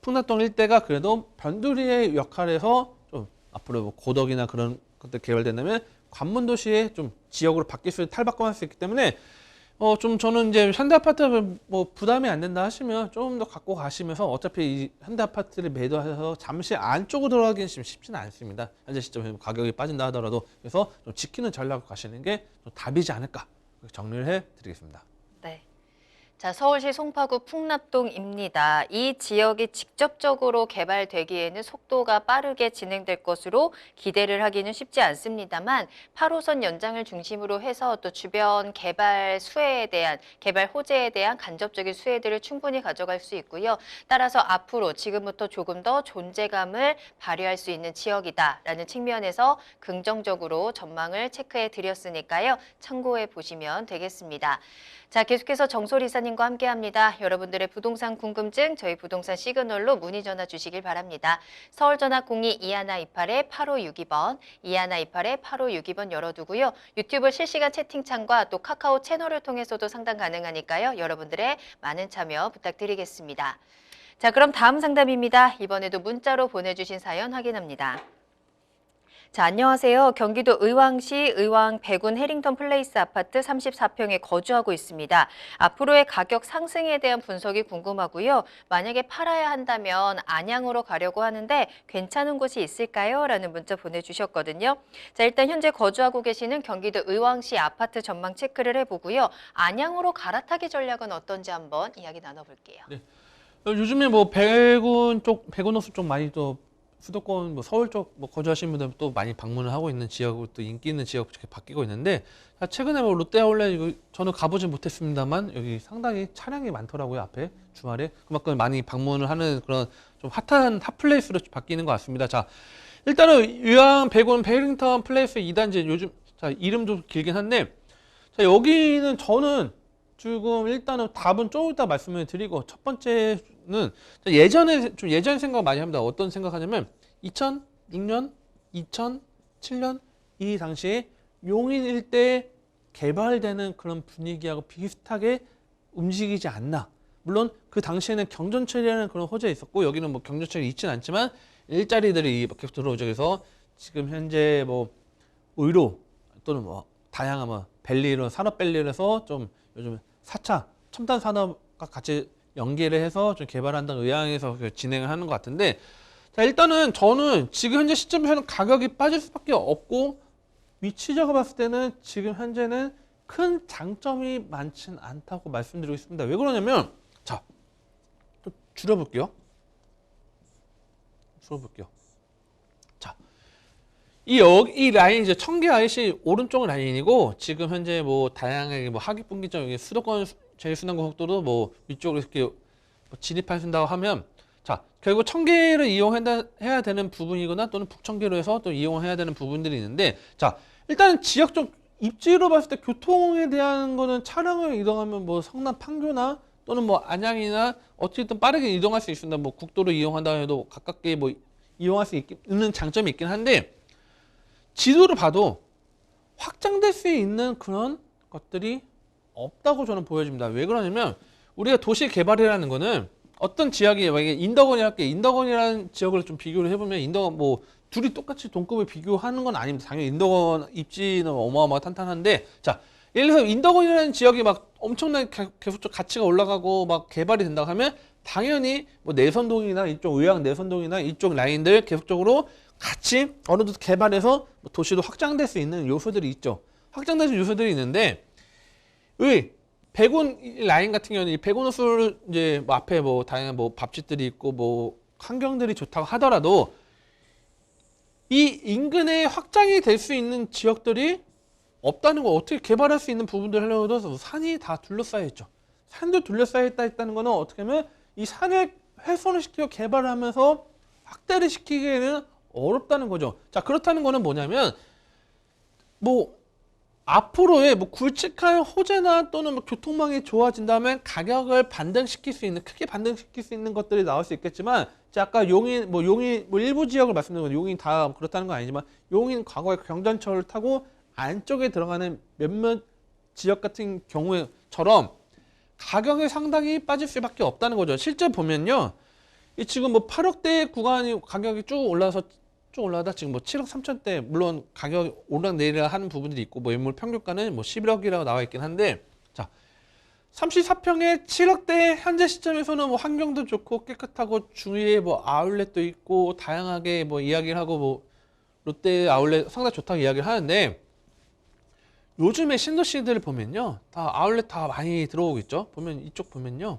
풍납동 일대가 그래도 변두리의 역할에서 좀 앞으로 뭐 고덕이나 그런 것들 개발된다면 관문도시의 좀 지역으로 바뀔 수 탈바꿈할 수 있기 때문에 좀 저는 이제 현대아파트 뭐 부담이 안 된다 하시면 조금 더 갖고 가시면서 어차피 이 현대아파트를 매도해서 잠시 안쪽으로 들어가기는 지금 쉽지는 않습니다. 현재 시점에서 가격이 빠진다 하더라도. 그래서 좀 지키는 전략을 가시는 게 좀 답이지 않을까 정리를 해드리겠습니다. 네. 자, 서울시 송파구 풍납동입니다. 이 지역이 직접적으로 개발되기에는 속도가 빠르게 진행될 것으로 기대를 하기는 쉽지 않습니다만 8호선 연장을 중심으로 해서 또 주변 개발 수혜에 대한, 개발 호재에 대한 간접적인 수혜들을 충분히 가져갈 수 있고요. 따라서 앞으로 지금부터 조금 더 존재감을 발휘할 수 있는 지역이다라는 측면에서 긍정적으로 전망을 체크해 드렸으니까요. 참고해 보시면 되겠습니다. 자, 계속해서 정솔 이사님과 함께합니다. 여러분들의 부동산 궁금증 저희 부동산 시그널로 문의 전화 주시길 바랍니다. 서울 전화 02-2128-8562번, 2128-8562번 열어두고요. 유튜브 실시간 채팅창과 또 카카오 채널을 통해서도 상담 가능하니까요. 여러분들의 많은 참여 부탁드리겠습니다. 자, 그럼 다음 상담입니다. 이번에도 문자로 보내주신 사연 확인합니다. 자, 안녕하세요. 경기도 의왕시 의왕 백운 해링턴 플레이스 아파트 34평에 거주하고 있습니다. 앞으로의 가격 상승에 대한 분석이 궁금하고요. 만약에 팔아야 한다면 안양으로 가려고 하는데 괜찮은 곳이 있을까요? 라는 문자 보내주셨거든요. 자, 일단 현재 거주하고 계시는 경기도 의왕시 아파트 전망 체크를 해보고요. 안양으로 갈아타기 전략은 어떤지 한번 이야기 나눠볼게요. 네. 요즘에 뭐 백운 호수 쪽 많이 또 수도권 뭐 서울 쪽 뭐 거주하시는 분들 또 많이 방문을 하고 있는 지역으로 또 인기 있는 지역 이렇게 바뀌고 있는데, 최근에 뭐 롯데아울렛 이거 저는 가보진 못했습니다만 여기 상당히 차량이 많더라고요. 앞에 주말에 그만큼 많이 방문을 하는 그런 좀 핫한 핫플레이스로 바뀌는 것 같습니다. 자, 일단은 의왕 백운 해링턴 플레이스 2단지 요즘 자 이름도 길긴 한데, 자 여기는 저는 지금 일단은 답은 조금 이따 말씀을 드리고, 첫 번째는 예전 생각 많이 합니다. 어떤 생각하냐면 2006년, 2007년 이 당시에 용인 일대 개발되는 그런 분위기하고 비슷하게 움직이지 않나. 물론 그 당시에는 경전철이라는 그런 호재가 있었고 여기는 뭐 경전철이 있지는 않지만 일자리들이 계속 들어오죠. 그래서 지금 현재 뭐 의료 또는 뭐 다양한 뭐 밸리로 산업 밸리에서 좀 요즘 4차 첨단 산업과 같이 연계를 해서 좀 개발한다는 의향에서 진행을 하는 것 같은데, 자 일단은 저는 지금 현재 시점에서는 가격이 빠질 수밖에 없고 위치적으로 봤을 때는 지금 현재는 큰 장점이 많진 않다고 말씀드리고 있습니다. 왜 그러냐면 자, 또 줄여볼게요. 자, 이 라인 이제 청계 IC 오른쪽 라인이고 지금 현재 뭐 다양하게 뭐 하기분기점 수도권 제1순환고속도로 뭐 위쪽으로 이렇게 뭐 진입하신다고 하면 자, 결국 청계를 이용해야 되는 부분이거나 또는 북청계로 해서 또 이용해야 되는 부분들이 있는데 자, 일단 지역적 입지로 봤을 때 교통에 대한 거는 차량을 이동하면 뭐 성남 판교나 또는 뭐 안양이나 어쨌든 빠르게 이동할 수 있습니다. 뭐 국도를 이용한다 해도 가깝게 뭐 이용할 수 있는 장점이 있긴 한데 지도를 봐도 확장될 수 있는 그런 것들이 없다고 저는 보여집니다. 왜 그러냐면 우리가 도시 개발이라는 거는 어떤 지역이 만약에 인덕원이라는 지역을 좀 비교를 해보면 인덕원 뭐 둘이 똑같이 동급을 비교하는 건 아닙니다. 당연히 인덕원 입지는 어마어마하게 탄탄한데 자, 예를 들어서 인덕원이라는 지역이 막 엄청나게 계속적 가치가 올라가고 막 개발이 된다고 하면 당연히 뭐 내선동이나 이쪽 의왕 내선동이나 이쪽 라인들 계속적으로 같이 어느 정도 개발해서 뭐 도시도 확장될 수 있는 요소들이 있죠. 확장될 수 있는 요소들이 있는데 의 백운 라인 같은 경우는 이 백운호수 이제 뭐 앞에 뭐 다양한 뭐 밥집들이 있고 뭐 환경들이 좋다고 하더라도 이 인근에 확장이 될 수 있는 지역들이 없다는 거 어떻게 개발할 수 있는 부분들 하려고 해도 산이 다 둘러싸여 있죠. 산도 둘러싸여 있다는 거는 어떻게 하면 이 산을 훼손을 시키고 개발을 하면서 확대를 시키기에는 어렵다는 거죠. 자, 그렇다는 거는 뭐냐면 뭐 앞으로의 뭐 굵직한 호재나 또는 뭐 교통망이 좋아진다면 가격을 반등시킬 수 있는 크게 반등시킬 수 있는 것들이 나올 수 있겠지만 아까 용인 뭐 일부 지역을 말씀드린 건 용인 다 그렇다는 건 아니지만 용인 과거에 경전철을 타고 안쪽에 들어가는 몇몇 지역 같은 경우에처럼 가격이 상당히 빠질 수밖에 없다는 거죠. 실제 보면요, 이 지금 뭐 8억대 구간이 가격이 쭉 올라가다 지금 뭐 7억 3천대 물론 가격이 오르락내리락 하는 부분들이 있고 뭐 매물 평균가는 뭐 11억이라고 나와 있긴 한데 자 34평에 7억대 현재 시점에서는 뭐 환경도 좋고 깨끗하고 주위에 뭐 아울렛도 있고 다양하게 뭐 이야기를 하고 뭐 롯데 아울렛 상당히 좋다고 이야기를 하는데 요즘에 신도시들을 보면요 다 아울렛 다 많이 들어오고 있죠. 보면 이쪽 보면요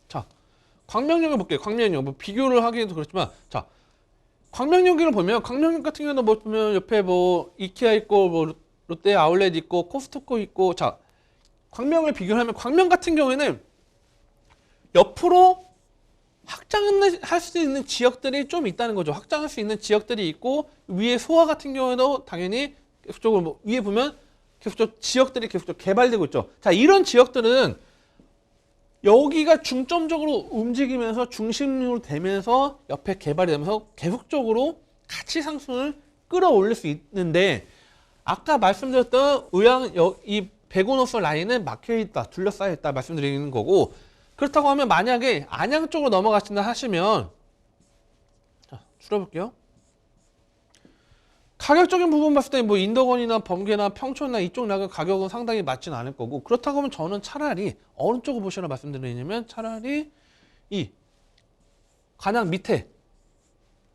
자 광명역을 볼게요. 광명역 뭐 비교를 하기도 그렇지만 자 광명역을 보면 광명역 같은 경우는 뭐 보면 옆에 뭐 이케아 있고 뭐 롯데 아울렛 있고 코스트코 있고 자 광명을 비교를 하면 광명 같은 경우에는 옆으로 확장할 수 있는 지역들이 좀 있다는 거죠. 확장할 수 있는 지역들이 있고 위에 소화 같은 경우에도 당연히 계속적으로 뭐 위에 보면 계속적으로 지역들이 계속적으로 개발되고 있죠. 자 이런 지역들은 여기가 중점적으로 움직이면서 중심으로 되면서 옆에 개발이 되면서 계속적으로 가치 상승을 끌어올릴 수 있는데 아까 말씀드렸던 의왕 이 백운호수 라인은 막혀있다 둘러싸여있다 말씀드리는 거고 그렇다고 하면 만약에 안양 쪽으로 넘어가신다 하시면 자 줄여볼게요. 가격적인 부분 봤을 때 뭐 인덕원이나 범계나 평촌이나 이쪽 나가 가격은 상당히 맞지는 않을 거고 그렇다고 하면 저는 차라리 어느 쪽을 보시라 말씀드리냐면 차라리 이 관악 밑에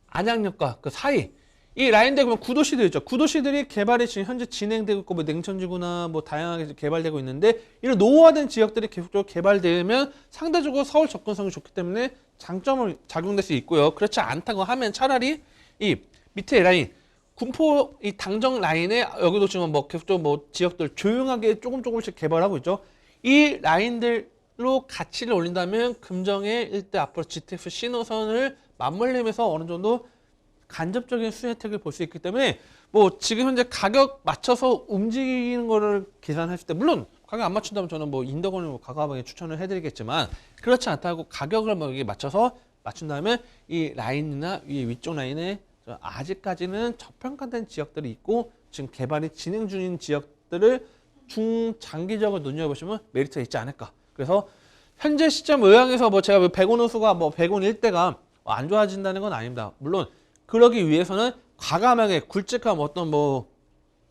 안양역과 그 사이 이 라인들 보면 구도시들 있죠. 구도시들이 개발이 지금 현재 진행되고 있고 뭐 냉천지구나 뭐 다양하게 개발되고 있는데 이런 노후화된 지역들이 계속적으로 개발되면 상대적으로 서울 접근성이 좋기 때문에 장점을 작용될 수 있고요. 그렇지 않다고 하면 차라리 이 밑에 라인 군포 이 당정 라인에 여기도 지금 뭐 계속적으로 뭐 지역들 조용하게 조금씩 개발하고 있죠. 이 라인들로 가치를 올린다면 금정의 일대 앞으로 GTX 신호선을 맞물리면서 어느 정도 간접적인 수혜 혜택을 볼 수 있기 때문에 뭐 지금 현재 가격 맞춰서 움직이는 거를 계산했을 때 물론 가격 안 맞춘다면 저는 뭐 인덕원을 뭐 과감하게 추천을 해드리겠지만 그렇지 않다고 가격을 뭐 이게 맞춰서 맞춘다면 이 라인이나 위쪽 라인에 아직까지는 저평가된 지역들이 있고 지금 개발이 진행 중인 지역들을 중장기적으로 눈여보시면 메리트가 있지 않을까. 그래서 현재 시점 의향에서 뭐 제가 백운호수가 뭐 백운 일대가 안 좋아진다는 건 아닙니다. 물론 그러기 위해서는 과감하게 굵직한 어떤 뭐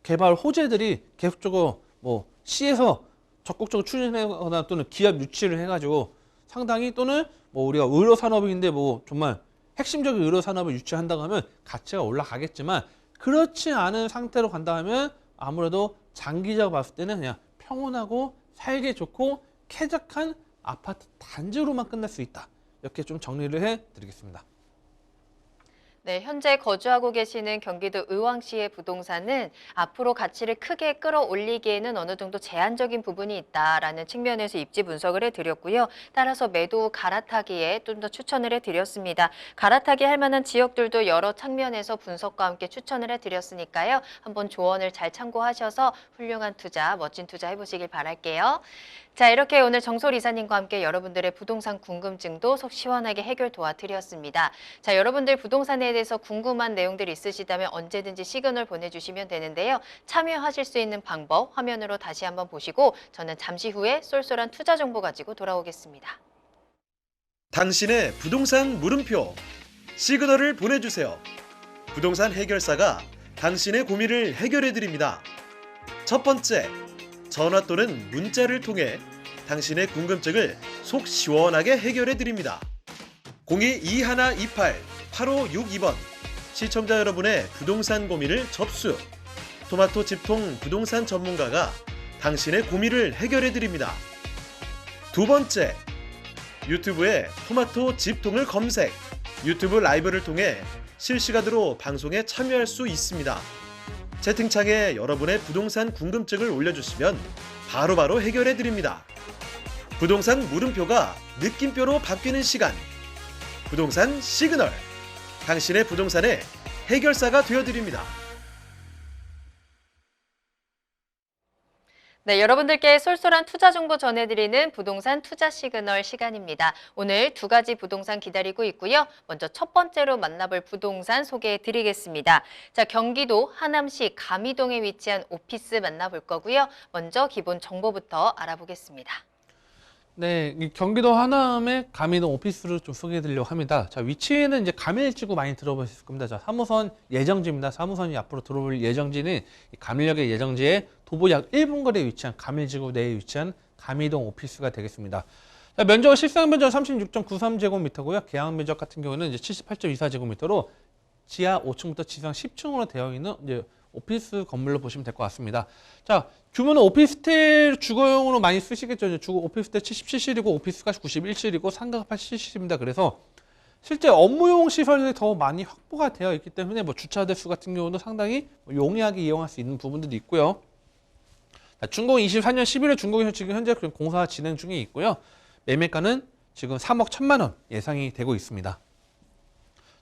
개발 호재들이 계속적으로 뭐 시에서 적극적으로 추진하거나 또는 기업 유치를 해가지고 상당히 또는 뭐 우리가 의료 산업인데 뭐 정말 핵심적인 의료 산업을 유치한다고 하면 가치가 올라가겠지만 그렇지 않은 상태로 간다 하면 아무래도 장기적으로 봤을 때는 그냥 평온하고 살기 좋고 쾌적한 아파트 단지로만 끝날 수 있다. 이렇게 좀 정리를 해드리겠습니다. 네, 현재 거주하고 계시는 경기도 의왕시의 부동산은 앞으로 가치를 크게 끌어올리기에는 어느 정도 제한적인 부분이 있다라는 측면에서 입지 분석을 해드렸고요. 따라서 매도 갈아타기에 좀 더 추천을 해드렸습니다. 갈아타기 할 만한 지역들도 여러 측면에서 분석과 함께 추천을 해드렸으니까요. 한번 조언을 잘 참고하셔서 훌륭한 투자, 멋진 투자 해보시길 바랄게요. 자, 이렇게 오늘 정솔 이사님과 함께 여러분들의 부동산 궁금증도 속 시원하게 해결 도와드렸습니다. 자, 여러분들 부동산에 대해서 궁금한 내용들 있으시다면 언제든지 시그널 보내주시면 되는데요. 참여하실 수 있는 방법 화면으로 다시 한번 보시고 저는 잠시 후에 쏠쏠한 투자 정보 가지고 돌아오겠습니다. 당신의 부동산 물음표 시그널을 보내주세요. 부동산 해결사가 당신의 고민을 해결해 드립니다. 첫 번째, 전화 또는 문자를 통해 당신의 궁금증을 속 시원하게 해결해 드립니다. 02-2128-8562번 시청자 여러분의 부동산 고민을 접수. 토마토 집통 부동산 전문가가 당신의 고민을 해결해 드립니다. 두 번째, 유튜브에 토마토 집통을 검색. 유튜브 라이브를 통해 실시간으로 방송에 참여할 수 있습니다. 채팅창에 여러분의 부동산 궁금증을 올려주시면 바로바로 해결해 드립니다. 부동산 물음표가 느낌표로 바뀌는 시간. 부동산 시그널. 당신의 부동산의 해결사가 되어드립니다. 네, 여러분들께 쏠쏠한 투자 정보 전해드리는 부동산 투자 시그널 시간입니다. 오늘 두 가지 부동산 기다리고 있고요. 먼저 첫 번째로 만나볼 부동산 소개해드리겠습니다. 자, 경기도 하남시 가미동에 위치한 오피스 만나볼 거고요. 먼저 기본 정보부터 알아보겠습니다. 네, 이 경기도 하남의 가미동 오피스를 좀 소개해드리려고 합니다. 자, 위치는 이제 가밀지구 많이 들어보셨을 겁니다. 자, 3호선 예정지입니다. 3호선이 앞으로 들어올 예정지는 이 가밀역의 예정지에 도보 약 1분 거리에 위치한 가밀지구 내에 위치한 가미동 오피스가 되겠습니다. 자, 면적은 실상 면적 36.93제곱미터고요. 계약 면적 같은 경우는 이제 78.24제곱미터로 지하 5층부터 지상 10층으로 되어 있는 이제 오피스 건물로 보시면 될 것 같습니다. 자, 규모는 오피스텔 주거용으로 많이 쓰시겠죠. 주거 오피스텔 77실이고 오피스가 91실이고 상가가 87실입니다. 그래서 실제 업무용 시설이 더 많이 확보가 되어 있기 때문에 뭐 주차 대수 같은 경우도 상당히 용이하게 이용할 수 있는 부분들이 있고요. 자, 준공 24년 11월 준공에서 지금 현재 공사 진행 중에 있고요. 매매가는 지금 3억 1천만 원 예상이 되고 있습니다.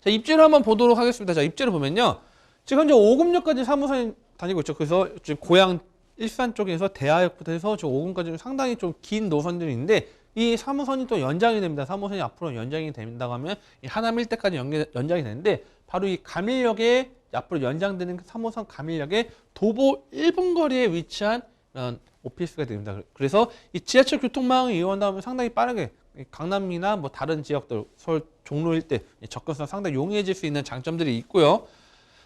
자, 입지를 한번 보도록 하겠습니다. 자, 입지를 보면요. 지금 현재 오금역까지 3호선이 다니고 있죠. 그래서 지금 고양 일산 쪽에서 대하역부터 해서 저 오금까지는 상당히 좀 긴 노선들이 있는데 이 3호선이 또 연장이 됩니다. 3호선이 앞으로 연장이 된다고 하면 이 하남 일대까지 연장이 되는데 바로 이 가밀역에 앞으로 연장되는 3호선 가밀역에 도보 1분 거리에 위치한 이런 오피스가 됩니다. 그래서 이 지하철 교통망을 이용한다면 상당히 빠르게 강남이나 뭐 다른 지역들 서울 종로 일대 접근성 상당히 용이해질 수 있는 장점들이 있고요.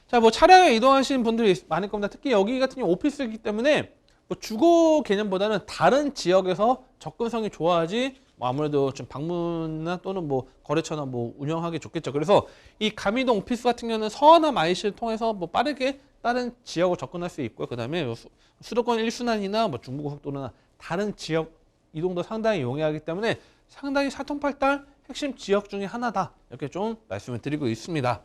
자, 뭐 차량에 이동하시는 분들이 많을 겁니다. 특히 여기 같은 경우 오피스이기 때문에 뭐 주거 개념보다는 다른 지역에서 접근성이 좋아야지 뭐 아무래도 좀 방문이나 또는 뭐 거래처나 뭐 운영하기 좋겠죠. 그래서 이 가미동 오피스 같은 경우는 서하남 IC를 통해서 뭐 빠르게 다른 지역으로 접근할 수 있고요. 그다음에 수도권 1순환이나 뭐 중부고속도로나 다른 지역 이동도 상당히 용이하기 때문에 상당히 사통팔달 핵심 지역 중에 하나다. 이렇게 좀 말씀을 드리고 있습니다.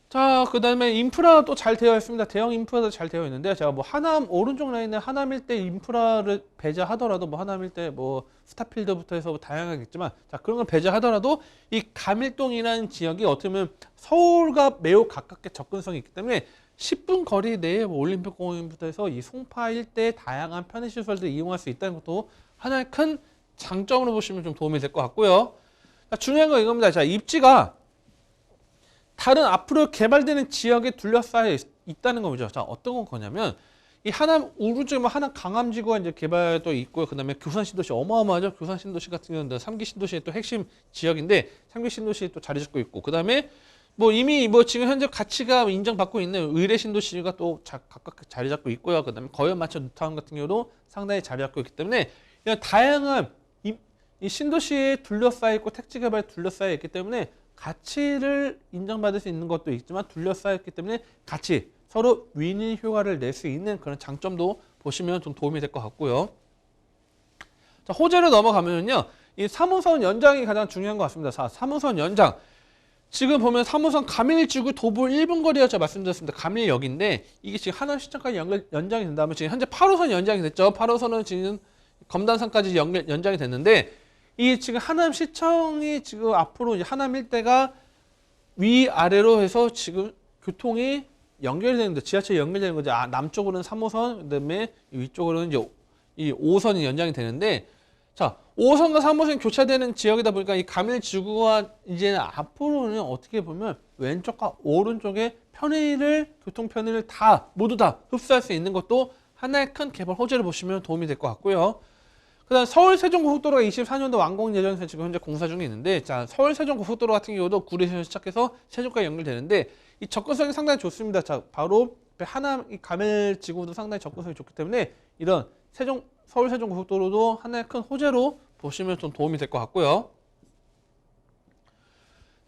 자, 그 다음에 인프라 또 잘 되어 있습니다. 대형 인프라도 잘 되어 있는데, 제가 뭐 하남, 오른쪽 라인에 하남 일대 인프라를 배제하더라도, 뭐 하남 일대 뭐 스타필드부터 해서 뭐 다양하겠지만, 자, 그런 걸 배제하더라도 이 가밀동이라는 지역이 어떻게 보면 서울과 매우 가깝게 접근성이 있기 때문에 10분 거리 내에 뭐 올림픽공원부터 해서 이 송파 일대의 다양한 편의시설들을 이용할 수 있다는 것도 하나의 큰 장점으로 보시면 좀 도움이 될 것 같고요. 자, 중요한 건 이겁니다. 자, 입지가 다른 앞으로 개발되는 지역에 둘러싸여 있다는 거죠. 자, 어떤 거냐면 이 하남 오른쪽에 뭐 하남 강암지구가 이제 개발도 있고요. 그다음에 교산 신도시 어마어마하죠. 교산 신도시 같은 경우는 3기 신도시의 또 핵심 지역인데 3기 신도시에 또 자리 잡고 있고, 그다음에 뭐 이미 뭐 지금 현재 가치가 인정받고 있는 의뢰 신도시가 또 각각 자리 잡고 있고요. 그다음에 거연마천 뉴타운 같은 경우도 상당히 자리 잡고 있기 때문에 이런 다양한 이 신도시에 둘러싸여 있고 택지 개발에 둘러싸여 있기 때문에 가치를 인정받을 수 있는 것도 있지만 둘러싸였기 때문에 같이 서로 윈윈 효과를 낼 수 있는 그런 장점도 보시면 좀 도움이 될 것 같고요. 자, 호재로 넘어가면요. 이 3호선 연장이 가장 중요한 것 같습니다. 자, 3호선 연장. 지금 보면 3호선 가밀지구 도보 1분 거리가 제가 말씀드렸습니다. 가밀역인데 이게 지금 하남시청까지 연장이 된다면 지금 현재 8호선 연장이 됐죠. 8호선은 지금 검단산까지 연장이 됐는데 이 지금 하남시청이 지금 앞으로 이제 하남 일대가 위아래로 해서 지금 교통이 연결되는 거죠. 지하철이 연결되는 거죠. 남쪽으로는 3호선, 그다음에 위쪽으로는 이제 이 5호선이 연장이 되는데 자, 5호선과 3호선이 교차되는 지역이다 보니까 이 가밀지구가 이제는 앞으로는 어떻게 보면 왼쪽과 오른쪽의 교통 편의를 모두 다 흡수할 수 있는 것도 하나의 큰 개발 호재를 보시면 도움이 될 것 같고요. 그다음 서울 세종고속도로가 24년도 완공 예정에서 지금 현재 공사 중에 있는데 자, 서울 세종고속도로 같은 경우도 구리에서 시작해서 세종까지 연결되는데 이 접근성이 상당히 좋습니다. 자, 바로 하남 이 가밀지구도 상당히 접근성이 좋기 때문에 이런 서울 세종고속도로도 하나의 큰 호재로 보시면 좀 도움이 될 것 같고요.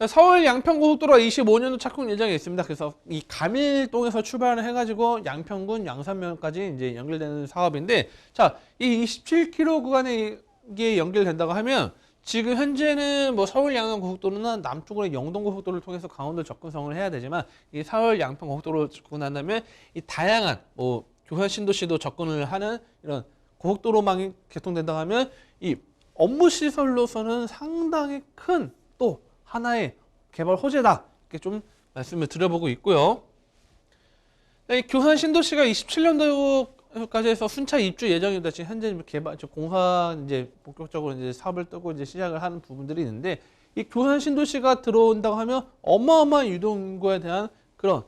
서울 양평고속도로가 25년도 착공 예정에 있습니다. 그래서 이 가밀동에서 출발을 해가지고 양평군 양산면까지 이제 연결되는 사업인데, 자, 이 27km 구간에 이게 연결된다고 하면 지금 현재는 뭐 서울 양양고속도로나 남쪽으로 영동고속도로를 통해서 강원도 접근성을 해야 되지만 이 서울 양평고속도로 접근한다면 이 다양한 뭐 교산 신도시도 접근을 하는 이런 고속도로망이 개통된다고 하면 이 업무 시설로서는 상당히 큰 또 하나의 개발 호재다. 이렇게 좀 말씀을 드려보고 있고요. 이 교산 신도시가 27년도까지 해서 순차 입주 예정입니다. 지금 현재 공사 이제 본격적으로 이제 사업을 뜨고 이제 시작을 하는 부분들이 있는데 이 교산 신도시가 들어온다고 하면 어마어마한 유동인구에 대한 그런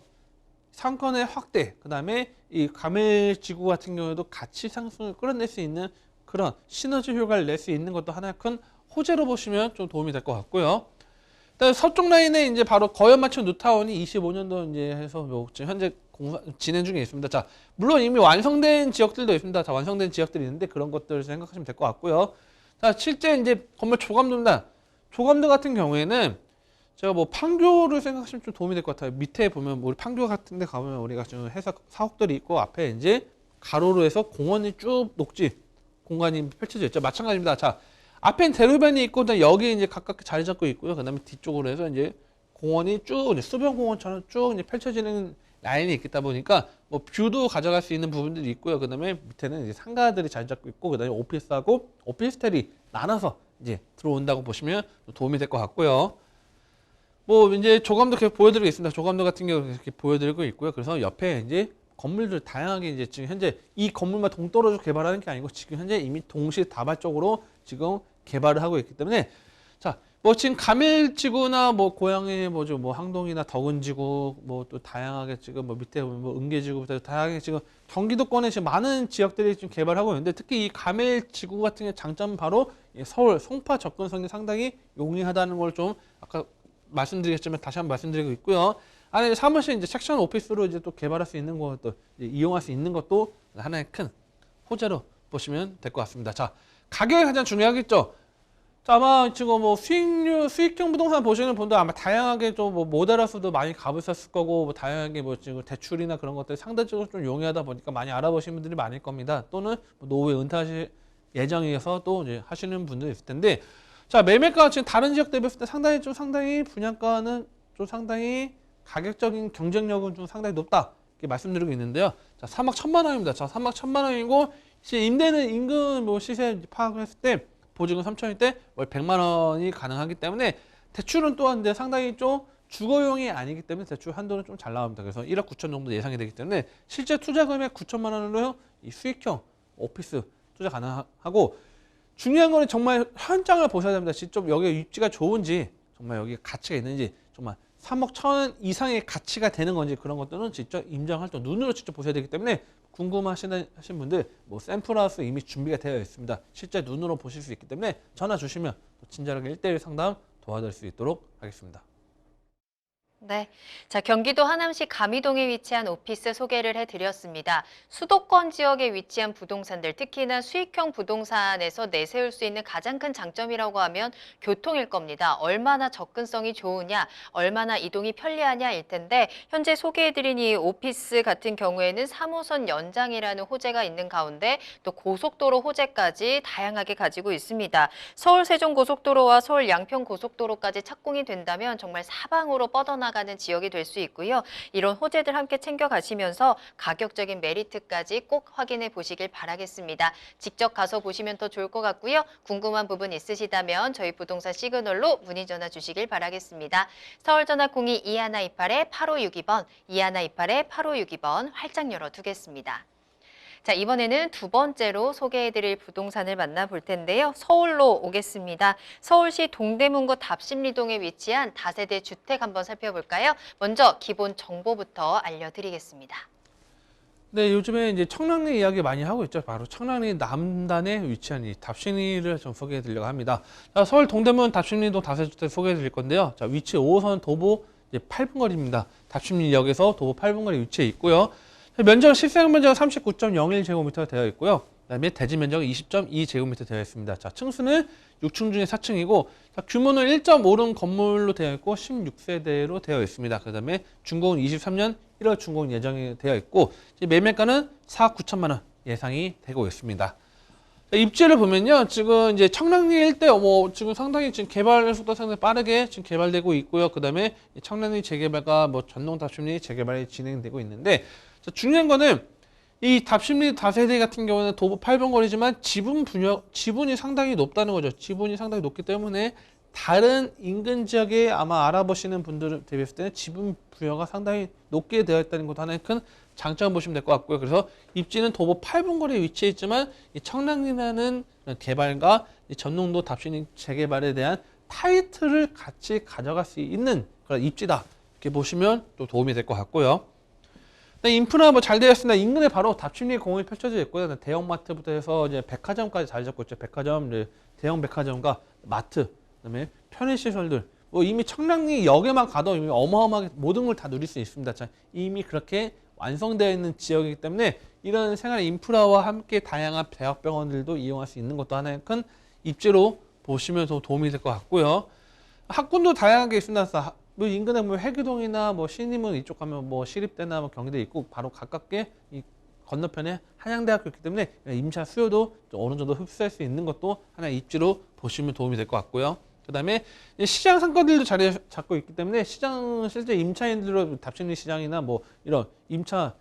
상권의 확대, 그 다음에 이 가밀지구 같은 경우에도 가치 상승을 끌어낼 수 있는 그런 시너지 효과를 낼 수 있는 것도 하나의 큰 호재로 보시면 좀 도움이 될 것 같고요. 일단 서쪽 라인에 이제 바로 거연마천 뉴타운이 25년도 이제 해서 지금 현재 공사 진행 중에 있습니다. 자, 물론 이미 완성된 지역들도 있습니다. 자, 완성된 지역들이 있는데 그런 것들을 생각하시면 될 것 같고요. 자, 실제 이제 건물 조감도입니다. 조감도 같은 경우에는 제가 뭐 판교를 생각하시면 좀 도움이 될 것 같아요. 밑에 보면 우리 판교 같은 데 가보면 우리가 지금 회사 사옥들이 있고 앞에 이제 가로로 해서 공원이 쭉 녹지 공간이 펼쳐져 있죠. 마찬가지입니다. 자, 앞엔 대로변이 있고 여기 이제 가깝게 자리 잡고 있고요. 그다음에 뒤쪽으로 해서 이제 공원이 쭉 이제 수변 공원처럼 쭉 이제 펼쳐지는 라인이 있다 보니까 뭐 뷰도 가져갈 수 있는 부분들이 있고요. 그다음에 밑에는 이제 상가들이 자리 잡고 있고 그다음에 오피스하고 오피스텔이 나눠서 이제 들어온다고 보시면 도움이 될 것 같고요. 뭐 이제 조감도 계속 보여드리겠습니다. 조감도 같은 경우 이렇게 보여드리고 있고요. 그래서 옆에 이제 건물들 다양하게 이제 지금 현재 이 건물만 동떨어져 개발하는 게 아니고 지금 현재 이미 동시다발적으로 지금 개발을 하고 있기 때문에 자, 뭐 지금 가밀지구나 뭐 고양이 뭐죠 뭐 항동이나 덕은지구 뭐 또 다양하게 지금 뭐 밑에 뭐 은계지구부터 다양하게 지금 경기도권에 지금 많은 지역들이 지금 개발하고 있는데 특히 이 가밀지구 같은 경우 장점은 바로 서울 송파 접근성이 상당히 용이하다는 걸 좀 아까 말씀드리겠지만 다시 한번 말씀드리고 있고요. 안에 사무실 이제 섹션 오피스로 이제 또 개발할 수 있는 것도 이용할 수 있는 것도 하나의 큰 호재로 보시면 될 것 같습니다. 자, 가격이 가장 중요하겠죠. 자, 아마 지금 뭐 수익형 부동산 보시는 분들 아마 다양하게 좀 뭐 모델하우스도 많이 가보셨을 거고 뭐 다양하게 뭐 지금 대출이나 그런 것들 상대적으로 좀 용이하다 보니까 많이 알아보시는 분들이 많을 겁니다. 또는 뭐 노후에 은퇴하실 예정이어서 또 이제 하시는 분들이 있을 텐데 자, 매매가 지금 다른 지역 대비했을 때 상당히 분양가는 좀 상당히 가격적인 경쟁력은 좀 상당히 높다 이렇게 말씀드리고 있는데요. 자, 3억 1천만 원입니다. 자, 3억 1천만 원이고 임대는 인근 뭐 시세 파악을 했을 때 보증금 3천일 때 월 100만 원이 가능하기 때문에 대출은 또한 이제 상당히 좀 주거용이 아니기 때문에 대출 한도는 좀 잘 나옵니다. 그래서 1억 9천 정도 예상이 되기 때문에 실제 투자 금액 9천만 원으로 이 수익형 오피스 투자 가능하고 중요한 거는 정말 현장을 보셔야 됩니다. 직접 여기 입지가 좋은지 정말 여기 가치가 있는지 정말 3억 1천 이상의 가치가 되는 건지 그런 것들은 직접 임장할 때 눈으로 직접 보셔야 되기 때문에 궁금하신 분들 뭐 샘플하우스 이미 준비가 되어 있습니다. 실제 눈으로 보실 수 있기 때문에 전화 주시면 친절하게 1:1 상담 도와드릴 수 있도록 하겠습니다. 네. 자, 경기도 하남시 가미동에 위치한 오피스 소개를 해드렸습니다. 수도권 지역에 위치한 부동산들, 특히나 수익형 부동산에서 내세울 수 있는 가장 큰 장점이라고 하면 교통일 겁니다. 얼마나 접근성이 좋으냐, 얼마나 이동이 편리하냐일 텐데, 현재 소개해드린 이 오피스 같은 경우에는 3호선 연장이라는 호재가 있는 가운데 또 고속도로 호재까지 다양하게 가지고 있습니다. 서울 세종고속도로와 서울 양평고속도로까지 착공이 된다면 정말 사방으로 뻗어나가는 지역이 될 수 있고요. 이런 호재들 함께 챙겨가시면서 가격적인 메리트까지 꼭 확인해 보시길 바라겠습니다. 직접 가서 보시면 더 좋을 것 같고요. 궁금한 부분 있으시다면 저희 부동산 시그널로 문의 전화 주시길 바라겠습니다. 서울전화 02-2128-8562번, 2128-8562번 활짝 열어두겠습니다. 자, 이번에는 두 번째로 소개해드릴 부동산을 만나볼 텐데요. 서울로 오겠습니다. 서울시 동대문구 답심리동에 위치한 다세대 주택 한번 살펴볼까요? 먼저 기본 정보부터 알려드리겠습니다. 네, 요즘에 이제 청량리 이야기 많이 하고 있죠. 바로 청량리 남단에 위치한 이 답심리를 좀 소개해 드리려고 합니다. 자, 서울 동대문 답심리동 다세주택 소개해 드릴 건데요. 자, 위치 5호선 도보 이제 8분 거리입니다. 답심리역에서 도보 8분 거리 위치해 있고요. 면적 실사용 면적은 39.01제곱미터가 되어 있고요. 그다음에 대지 면적은 20.2제곱미터 되어 있습니다. 자, 층수는 6층 중에 4층이고, 자, 규모는 1.5룸 건물로 되어 있고 16세대로 되어 있습니다. 그다음에 준공은 23년 1월 준공 예정이 되어 있고, 매매가는 4억 9천만 원 예상이 되고 있습니다. 자, 입지를 보면요, 지금 이제 청량리 일대 지금 상당히 지금 개발 속도 상당히 빠르게 지금 개발되고 있고요. 그다음에 청량리 재개발과 전동 답심리 재개발이 진행되고 있는데. 자, 중요한 거는 이 답심리 다세대 같은 경우는 도보 8번 거리지만 지분이 상당히 높다는 거죠. 지분이 상당히 높기 때문에 다른 인근 지역에 아마 알아보시는 분들을 대비했을 때는 지분 부여가 상당히 높게 되어 있다는 것도 하나의 큰 장점 보시면 될 것 같고요. 그래서 입지는 도보 8번 거리에 위치해 있지만 이 청량리라는 개발과 이 전농도 답심리 재개발에 대한 타이틀을 같이 가져갈 수 있는 그런 입지다. 이렇게 보시면 또 도움이 될 것 같고요. 인프라 잘 되어 있습니다. 인근에 바로 답심리 공원이 펼쳐져 있고요. 대형마트부터 해서 이제 백화점까지 잘 잡고 있죠. 백화점, 대형 백화점과 마트, 그다음에 편의시설들. 이미 청량리 역에만 가도 이미 어마어마하게 모든 걸 다 누릴 수 있습니다. 자, 이미 그렇게 완성되어 있는 지역이기 때문에 이런 생활 인프라와 함께 다양한 대학병원들도 이용할 수 있는 것도 하나의 큰 입지로 보시면 더 도움이 될 것 같고요. 학군도 다양하게 있습니다. 인근에 회기동이나 신림은 이쪽 가면 시립대나 경기대 있고 바로 가깝게 이 건너편에 한양대학교 있기 때문에 임차 수요도 어느 정도 흡수할 수 있는 것도 하나의 입지로 보시면 도움이 될 것 같고요. 그다음에 시장 상권들도 자리 잡고 있기 때문에 시장 실제 임차인들로 답심리 시장이나 이런 임차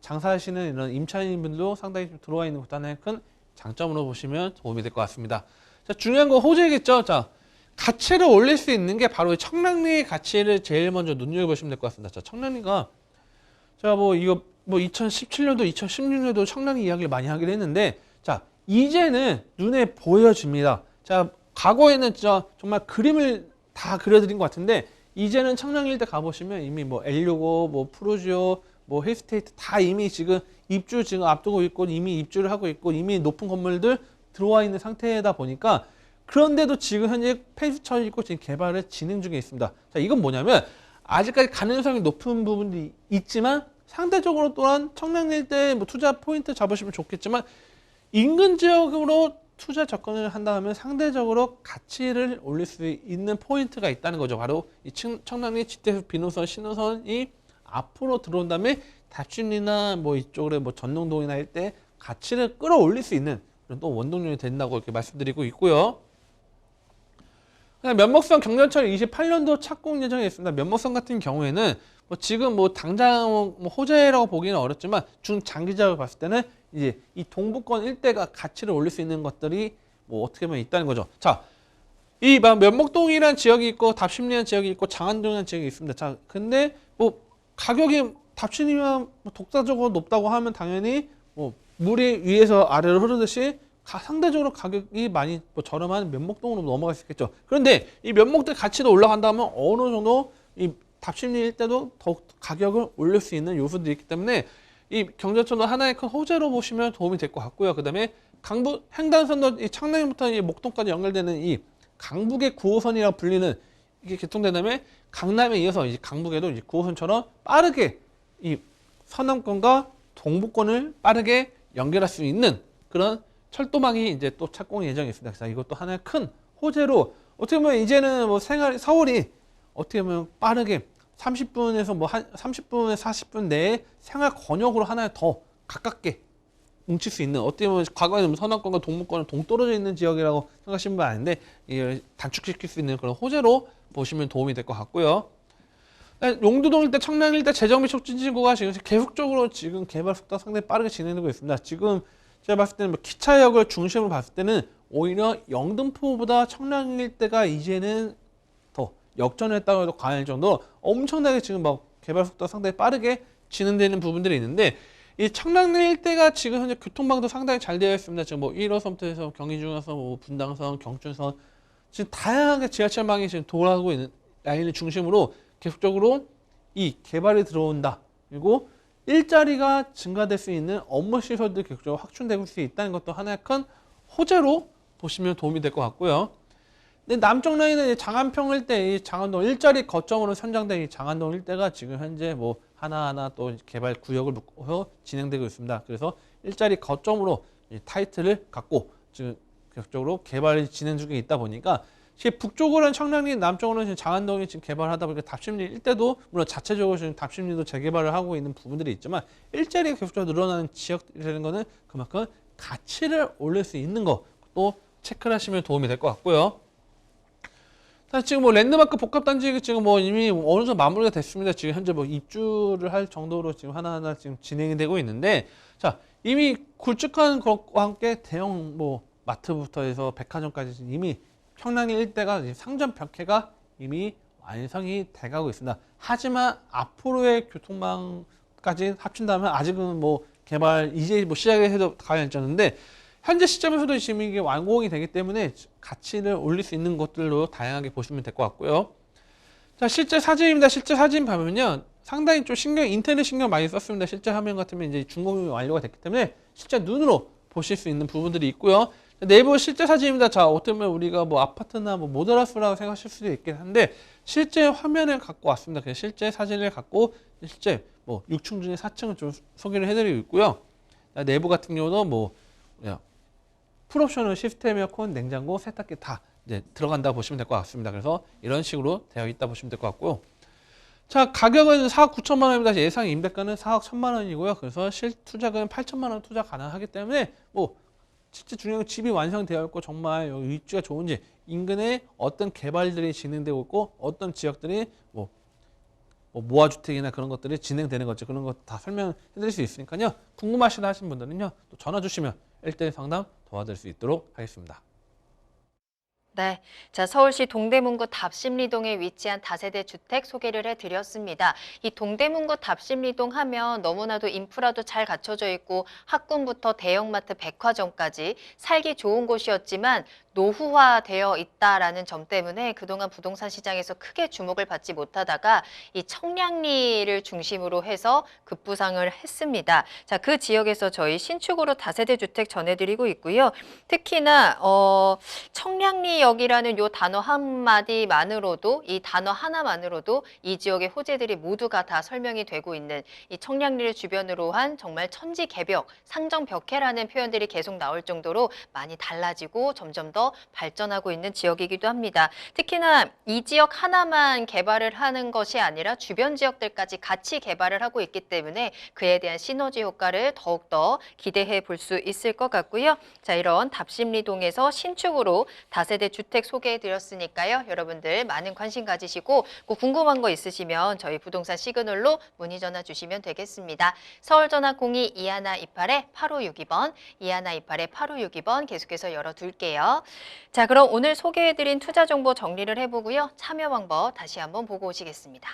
장사하시는 이런 임차인분들도 상당히 좀 들어와 있는 것도 하나의 큰 장점으로 보시면 도움이 될 것 같습니다. 자, 중요한 건 호재겠죠. 자, 가치를 올릴 수 있는 게 바로 청량리의 가치를 제일 먼저 눈여겨보시면 될 것 같습니다. 자, 청량리가 제가 이거 2017년도, 2016년도 청량리 이야기를 많이 하긴 했는데, 자, 이제는 눈에 보여집니다. 자, 과거에는 진짜 정말 그림을 다 그려드린 것 같은데, 이제는 청량리 일대 가보시면 이미 엘리고, 프루지오, 힐스테이트 다 이미 지금 입주 지금 앞두고 있고, 이미 입주를 하고 있고, 이미 높은 건물들 들어와 있는 상태다 보니까, 그런데도 지금 현재 폐수 처리 있고 지금 개발을 진행 중에 있습니다. 자, 이건 뭐냐면 아직까지 가능성이 높은 부분도 있지만 상대적으로 또한 청량리 일대 투자 포인트 잡으시면 좋겠지만 인근 지역으로 투자 접근을 한다면 상대적으로 가치를 올릴 수 있는 포인트가 있다는 거죠. 바로 이 청량리 지대수 비노선 신호선이 앞으로 들어온 다음에 답심리나 이쪽으로 전농동이나 일대 가치를 끌어올릴 수 있는 그런 또 원동력이 된다고 이렇게 말씀드리고 있고요. 면목성 경전철 28년도 착공 예정에 있습니다. 면목성 같은 경우에는 지금 당장 호재라고 보기는 어렵지만 중장기적으로 봤을 때는 이제 이 동부권 일대가 가치를 올릴 수 있는 것들이 어떻게 보면 있다는 거죠. 자, 이 면목동이라는 지역이 있고 답심리라는 지역이 있고 장안동이라는 지역이 있습니다. 자, 근데 가격이 답심리만 독자적으로 높다고 하면 당연히 물이 위에서 아래로 흐르듯이 상대적으로 가격이 많이 저렴한 면목동으로 넘어갈 수 있겠죠. 그런데 이 면목대 가치도 올라간다면 어느 정도 이 답심리 일대도 더욱 가격을 올릴 수 있는 요소들이 있기 때문에 이 경전철도 하나의 큰 호재로 보시면 도움이 될 것 같고요. 그 다음에 횡단선도 이 청량리부터 이 목동까지 연결되는 이 강북의 9호선이라고 불리는 이게 개통된 다음에 강남에 이어서 이제 강북에도 이제 9호선처럼 빠르게 이 서남권과 동부권을 빠르게 연결할 수 있는 그런 철도망이 이제 또 착공 예정이 있습니다. 그래서 이것도 하나의 큰 호재로 어떻게 보면 이제는 뭐 서울이 어떻게 보면 빠르게 30분에서 뭐 한 30분에서 40분 내에 생활 권역으로 하나 더 가깝게 뭉칠 수 있는 어떻게 보면 과거에는 서남권과 동부권은 동떨어져 있는 지역이라고 생각하시는 분 아닌데 이걸 단축시킬 수 있는 그런 호재로 보시면 도움이 될 것 같고요. 용두동 일대, 청량 일대 재정비 촉진지구가 지금 계속적으로 지금 개발 속도가 상당히 빠르게 진행되고 있습니다. 지금 제가 봤을 때는 뭐 기차역을 중심으로 봤을 때는 오히려 영등포보다 청량 일대가 이제는 더 역전했다고 해도 과할 정도로 엄청나게 지금 막 개발 속도가 상당히 빠르게 진행되는 부분들이 있는데 이 청량 일대가 지금 현재 교통망도 상당히 잘 되어 있습니다. 지금 뭐 1호선부터 해서 경의중앙선, 뭐 분당선, 경춘선 지금 다양하게 지하철망이 지금 돌아가고 있는 라인을 중심으로 계속적으로 이 개발이 들어온다. 그리고 일자리가 증가될 수 있는 업무 시설들이 계속적으로 확충되고 수 있다는 것도 하나의 큰 호재로 보시면 도움이 될 것 같고요. 근데 남쪽 라인은 장안평 일대, 이 장안동 일자리 거점으로 선정된 이 장안동 일대가 지금 현재 뭐 하나하나 또 개발 구역을 묶어서 진행되고 있습니다. 그래서 일자리 거점으로 이 타이틀을 갖고 지금 계속적으로 개발이 진행 중에 있다 보니까 북쪽으로는 청량리, 남쪽으로는 지금 장안동이 지금 개발하다 보니까 답심리 일대도 물론 자체적으로 지금 답심리도 재개발을 하고 있는 부분들이 있지만 일자리가 계속적으로 늘어나는 지역이라는 거는 그만큼 가치를 올릴 수 있는 것도 체크를 하시면 도움이 될 것 같고요. 사실 지금 뭐 랜드마크 복합단지 지금 뭐 이미 어느 정도 마무리가 됐습니다. 지금 현재 뭐 입주를 할 정도로 지금 하나하나 지금 진행이 되고 있는데 자 이미 굵직한 것과 함께 대형 뭐 마트부터 해서 백화점까지 이미 청량리 일대가 상점 벽해가 이미 완성이 돼가고 있습니다. 하지만 앞으로의 교통망까지 합친다면 아직은 뭐 개발 이제 뭐 시작을 해도 가야했는데 현재 시점에서도 지금 이게 완공이 되기 때문에 가치를 올릴 수 있는 것들로 다양하게 보시면 될 것 같고요. 자 실제 사진입니다. 실제 사진 보면요 상당히 좀 인터넷 신경 많이 썼습니다. 실제 화면 같으면 이제 준공이 완료가 됐기 때문에 실제 눈으로 보실 수 있는 부분들이 있고요. 내부 실제 사진입니다. 자, 어떻게 보면 우리가 뭐 아파트나 뭐 모델하우스라고 생각하실 수도 있긴 한데 실제 화면을 갖고 왔습니다. 그래서 실제 사진을 갖고 실제 뭐 6층 중에 4층을 좀 소개를 해드리고 있고요. 내부 같은 경우는 뭐 풀옵션은 시스템 에어컨, 냉장고, 세탁기 다 이제 들어간다고 보시면 될 것 같습니다. 그래서 이런 식으로 되어 있다 보시면 될 것 같고요. 자, 가격은 4억 9천만 원입니다. 예상 임대가는 4억 1천만 원이고요. 그래서 실투자금은 8천만 원 투자 가능하기 때문에 뭐 실제 중요한 건 집이 완성되어 있고 정말 여기 위치가 좋은지 인근에 어떤 개발들이 진행되고 있고 어떤 지역들이 뭐 모아주택이나 그런 것들이 진행되는 거죠. 그런 것 다 설명해 드릴 수 있으니까요. 궁금하시다 하신 분들은요. 또 전화 주시면 1대1 상담 도와드릴 수 있도록 하겠습니다. 네, 자 서울시 동대문구 답심리동에 위치한 다세대 주택 소개를 해드렸습니다. 이 동대문구 답심리동 하면 너무나도 인프라도 잘 갖춰져 있고 학군부터 대형마트, 백화점까지 살기 좋은 곳이었지만 노후화되어 있다라는 점 때문에 그동안 부동산 시장에서 크게 주목을 받지 못하다가 이 청량리를 중심으로 해서 급부상을 했습니다. 자, 그 지역에서 저희 신축으로 다세대 주택 전해드리고 있고요. 특히나 청량리역이라는 요 단어 한마디만으로도 이 단어 하나만으로도 이 지역의 호재들이 모두가 다 설명이 되고 있는 이 청량리를 주변으로 한 정말 천지개벽, 상정벽해라는 표현들이 계속 나올 정도로 많이 달라지고 점점 더 발전하고 있는 지역이기도 합니다. 특히나 이 지역 하나만 개발을 하는 것이 아니라 주변 지역들까지 같이 개발을 하고 있기 때문에 그에 대한 시너지 효과를 더욱더 기대해 볼 수 있을 것 같고요. 자, 이런 답심리동에서 신축으로 다세대 주택 소개해 드렸으니까요. 여러분들 많은 관심 가지시고 꼭 궁금한 거 있으시면 저희 부동산 시그널로 문의 전화 주시면 되겠습니다. 서울 전화 02-2128-8562번, 2128-8562번 계속해서 열어둘게요. 자, 그럼 오늘 소개해드린 투자 정보 정리를 해보고요. 참여 방법 다시 한번 보고 오시겠습니다.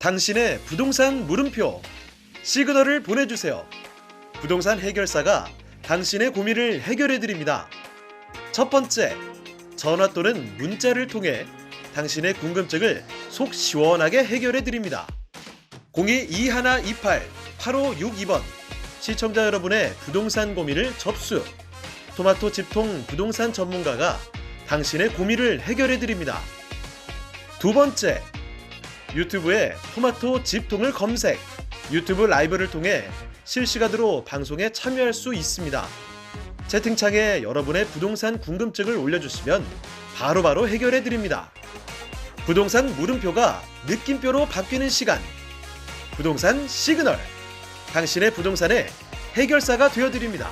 당신의 부동산 물음표 시그널을 보내주세요. 부동산 해결사가 당신의 고민을 해결해 드립니다. 첫 번째, 전화 또는 문자를 통해 당신의 궁금증을 속 시원하게 해결해 드립니다. 02-2128-8562번 시청자 여러분의 부동산 고민을 접수. 토마토 집통 부동산 전문가가 당신의 고민을 해결해 드립니다. 두 번째, 유튜브에 토마토 집통을 검색. 유튜브 라이브를 통해 실시간으로 방송에 참여할 수 있습니다. 채팅창에 여러분의 부동산 궁금증을 올려주시면 바로바로 해결해 드립니다. 부동산 물음표가 느낌표로 바뀌는 시간. 부동산 시그널. 당신의 부동산의 해결사가 되어드립니다.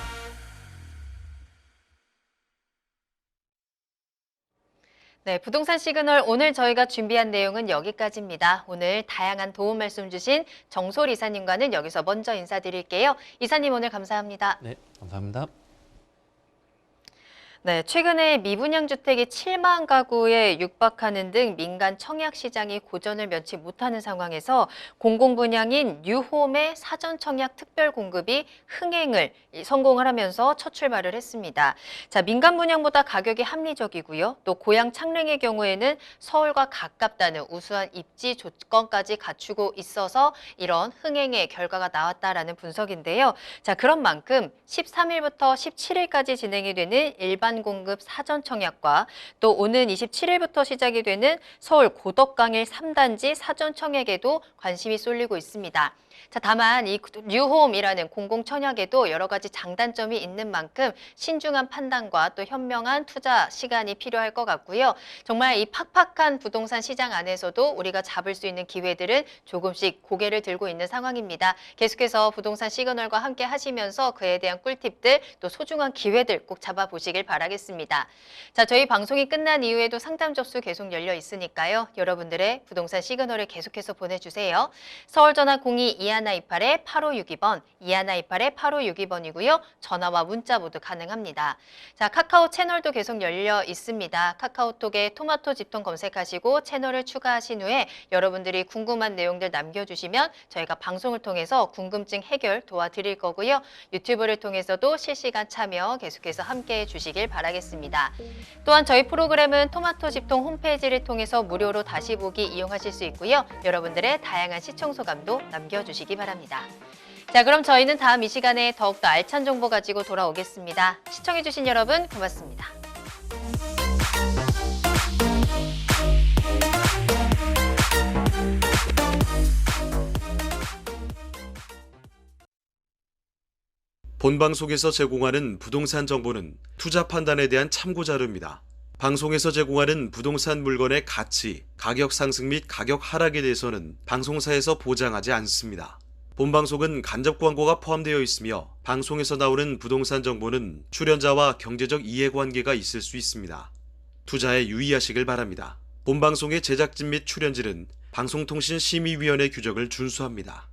네, 부동산 시그널 오늘 저희가 준비한 내용은 여기까지입니다. 오늘 다양한 도움 말씀 주신 정솔 이사님과는 여기서 먼저 인사드릴게요. 이사님 오늘 감사합니다. 네, 감사합니다. 네, 최근에 미분양 주택이 7만 가구에 육박하는 등 민간 청약 시장이 고전을 면치 못하는 상황에서 공공분양인 뉴홈의 사전 청약 특별 공급이 흥행을 성공을 하면서 첫 출발을 했습니다. 자, 민간 분양보다 가격이 합리적이고요. 또 고향 창릉의 경우에는 서울과 가깝다는 우수한 입지 조건까지 갖추고 있어서 이런 흥행의 결과가 나왔다라는 분석인데요. 자, 그런 만큼 13일부터 17일까지 진행이 되는 일반 공급 사전 청약과 또 오는 27일부터 시작이 되는 서울 고덕강일 3단지 사전 청약에도 관심이 쏠리고 있습니다. 자, 다만 이 뉴홈이라는 공공 청약에도 여러 가지 장단점이 있는 만큼 신중한 판단과 또 현명한 투자 시간이 필요할 것 같고요. 정말 이 팍팍한 부동산 시장 안에서도 우리가 잡을 수 있는 기회들은 조금씩 고개를 들고 있는 상황입니다. 계속해서 부동산 시그널과 함께 하시면서 그에 대한 꿀팁들 또 소중한 기회들 꼭 잡아보시길 바라겠습니다. 자, 저희 방송이 끝난 이후에도 상담 접수 계속 열려 있으니까요. 여러분들의 부동산 시그널을 계속해서 보내주세요. 서울 전화 02-2128-8562번, 2128-8562번이고요. 전화와 문자 모두 가능합니다. 자, 카카오 채널도 계속 열려 있습니다. 카카오톡에 토마토 집통 검색하시고 채널을 추가하신 후에 여러분들이 궁금한 내용들 남겨주시면 저희가 방송을 통해서 궁금증 해결 도와드릴 거고요. 유튜브를 통해서도 실시간 참여 계속해서 함께해 주시길 바라겠습니다. 또한 저희 프로그램은 토마토 집통 홈페이지를 통해서 무료로 다시 보기 이용하실 수 있고요. 여러분들의 다양한 시청 소감도 남겨주시기 바랍니다. 자, 그럼 저희는 다음 이 시간에 더욱더 알찬 정보 가지고 돌아오겠습니다. 시청해주신 여러분 고맙습니다. 본방송에서 제공하는 부동산 정보는 투자 판단에 대한 참고 자료입니다. 방송에서 제공하는 부동산 물건의 가치, 가격 상승 및 가격 하락에 대해서는 방송사에서 보장하지 않습니다. 본방송은 간접 광고가 포함되어 있으며 방송에서 나오는 부동산 정보는 출연자와 경제적 이해관계가 있을 수 있습니다. 투자에 유의하시길 바랍니다. 본방송의 제작진 및 출연진은 방송통신심의위원회 규정을 준수합니다.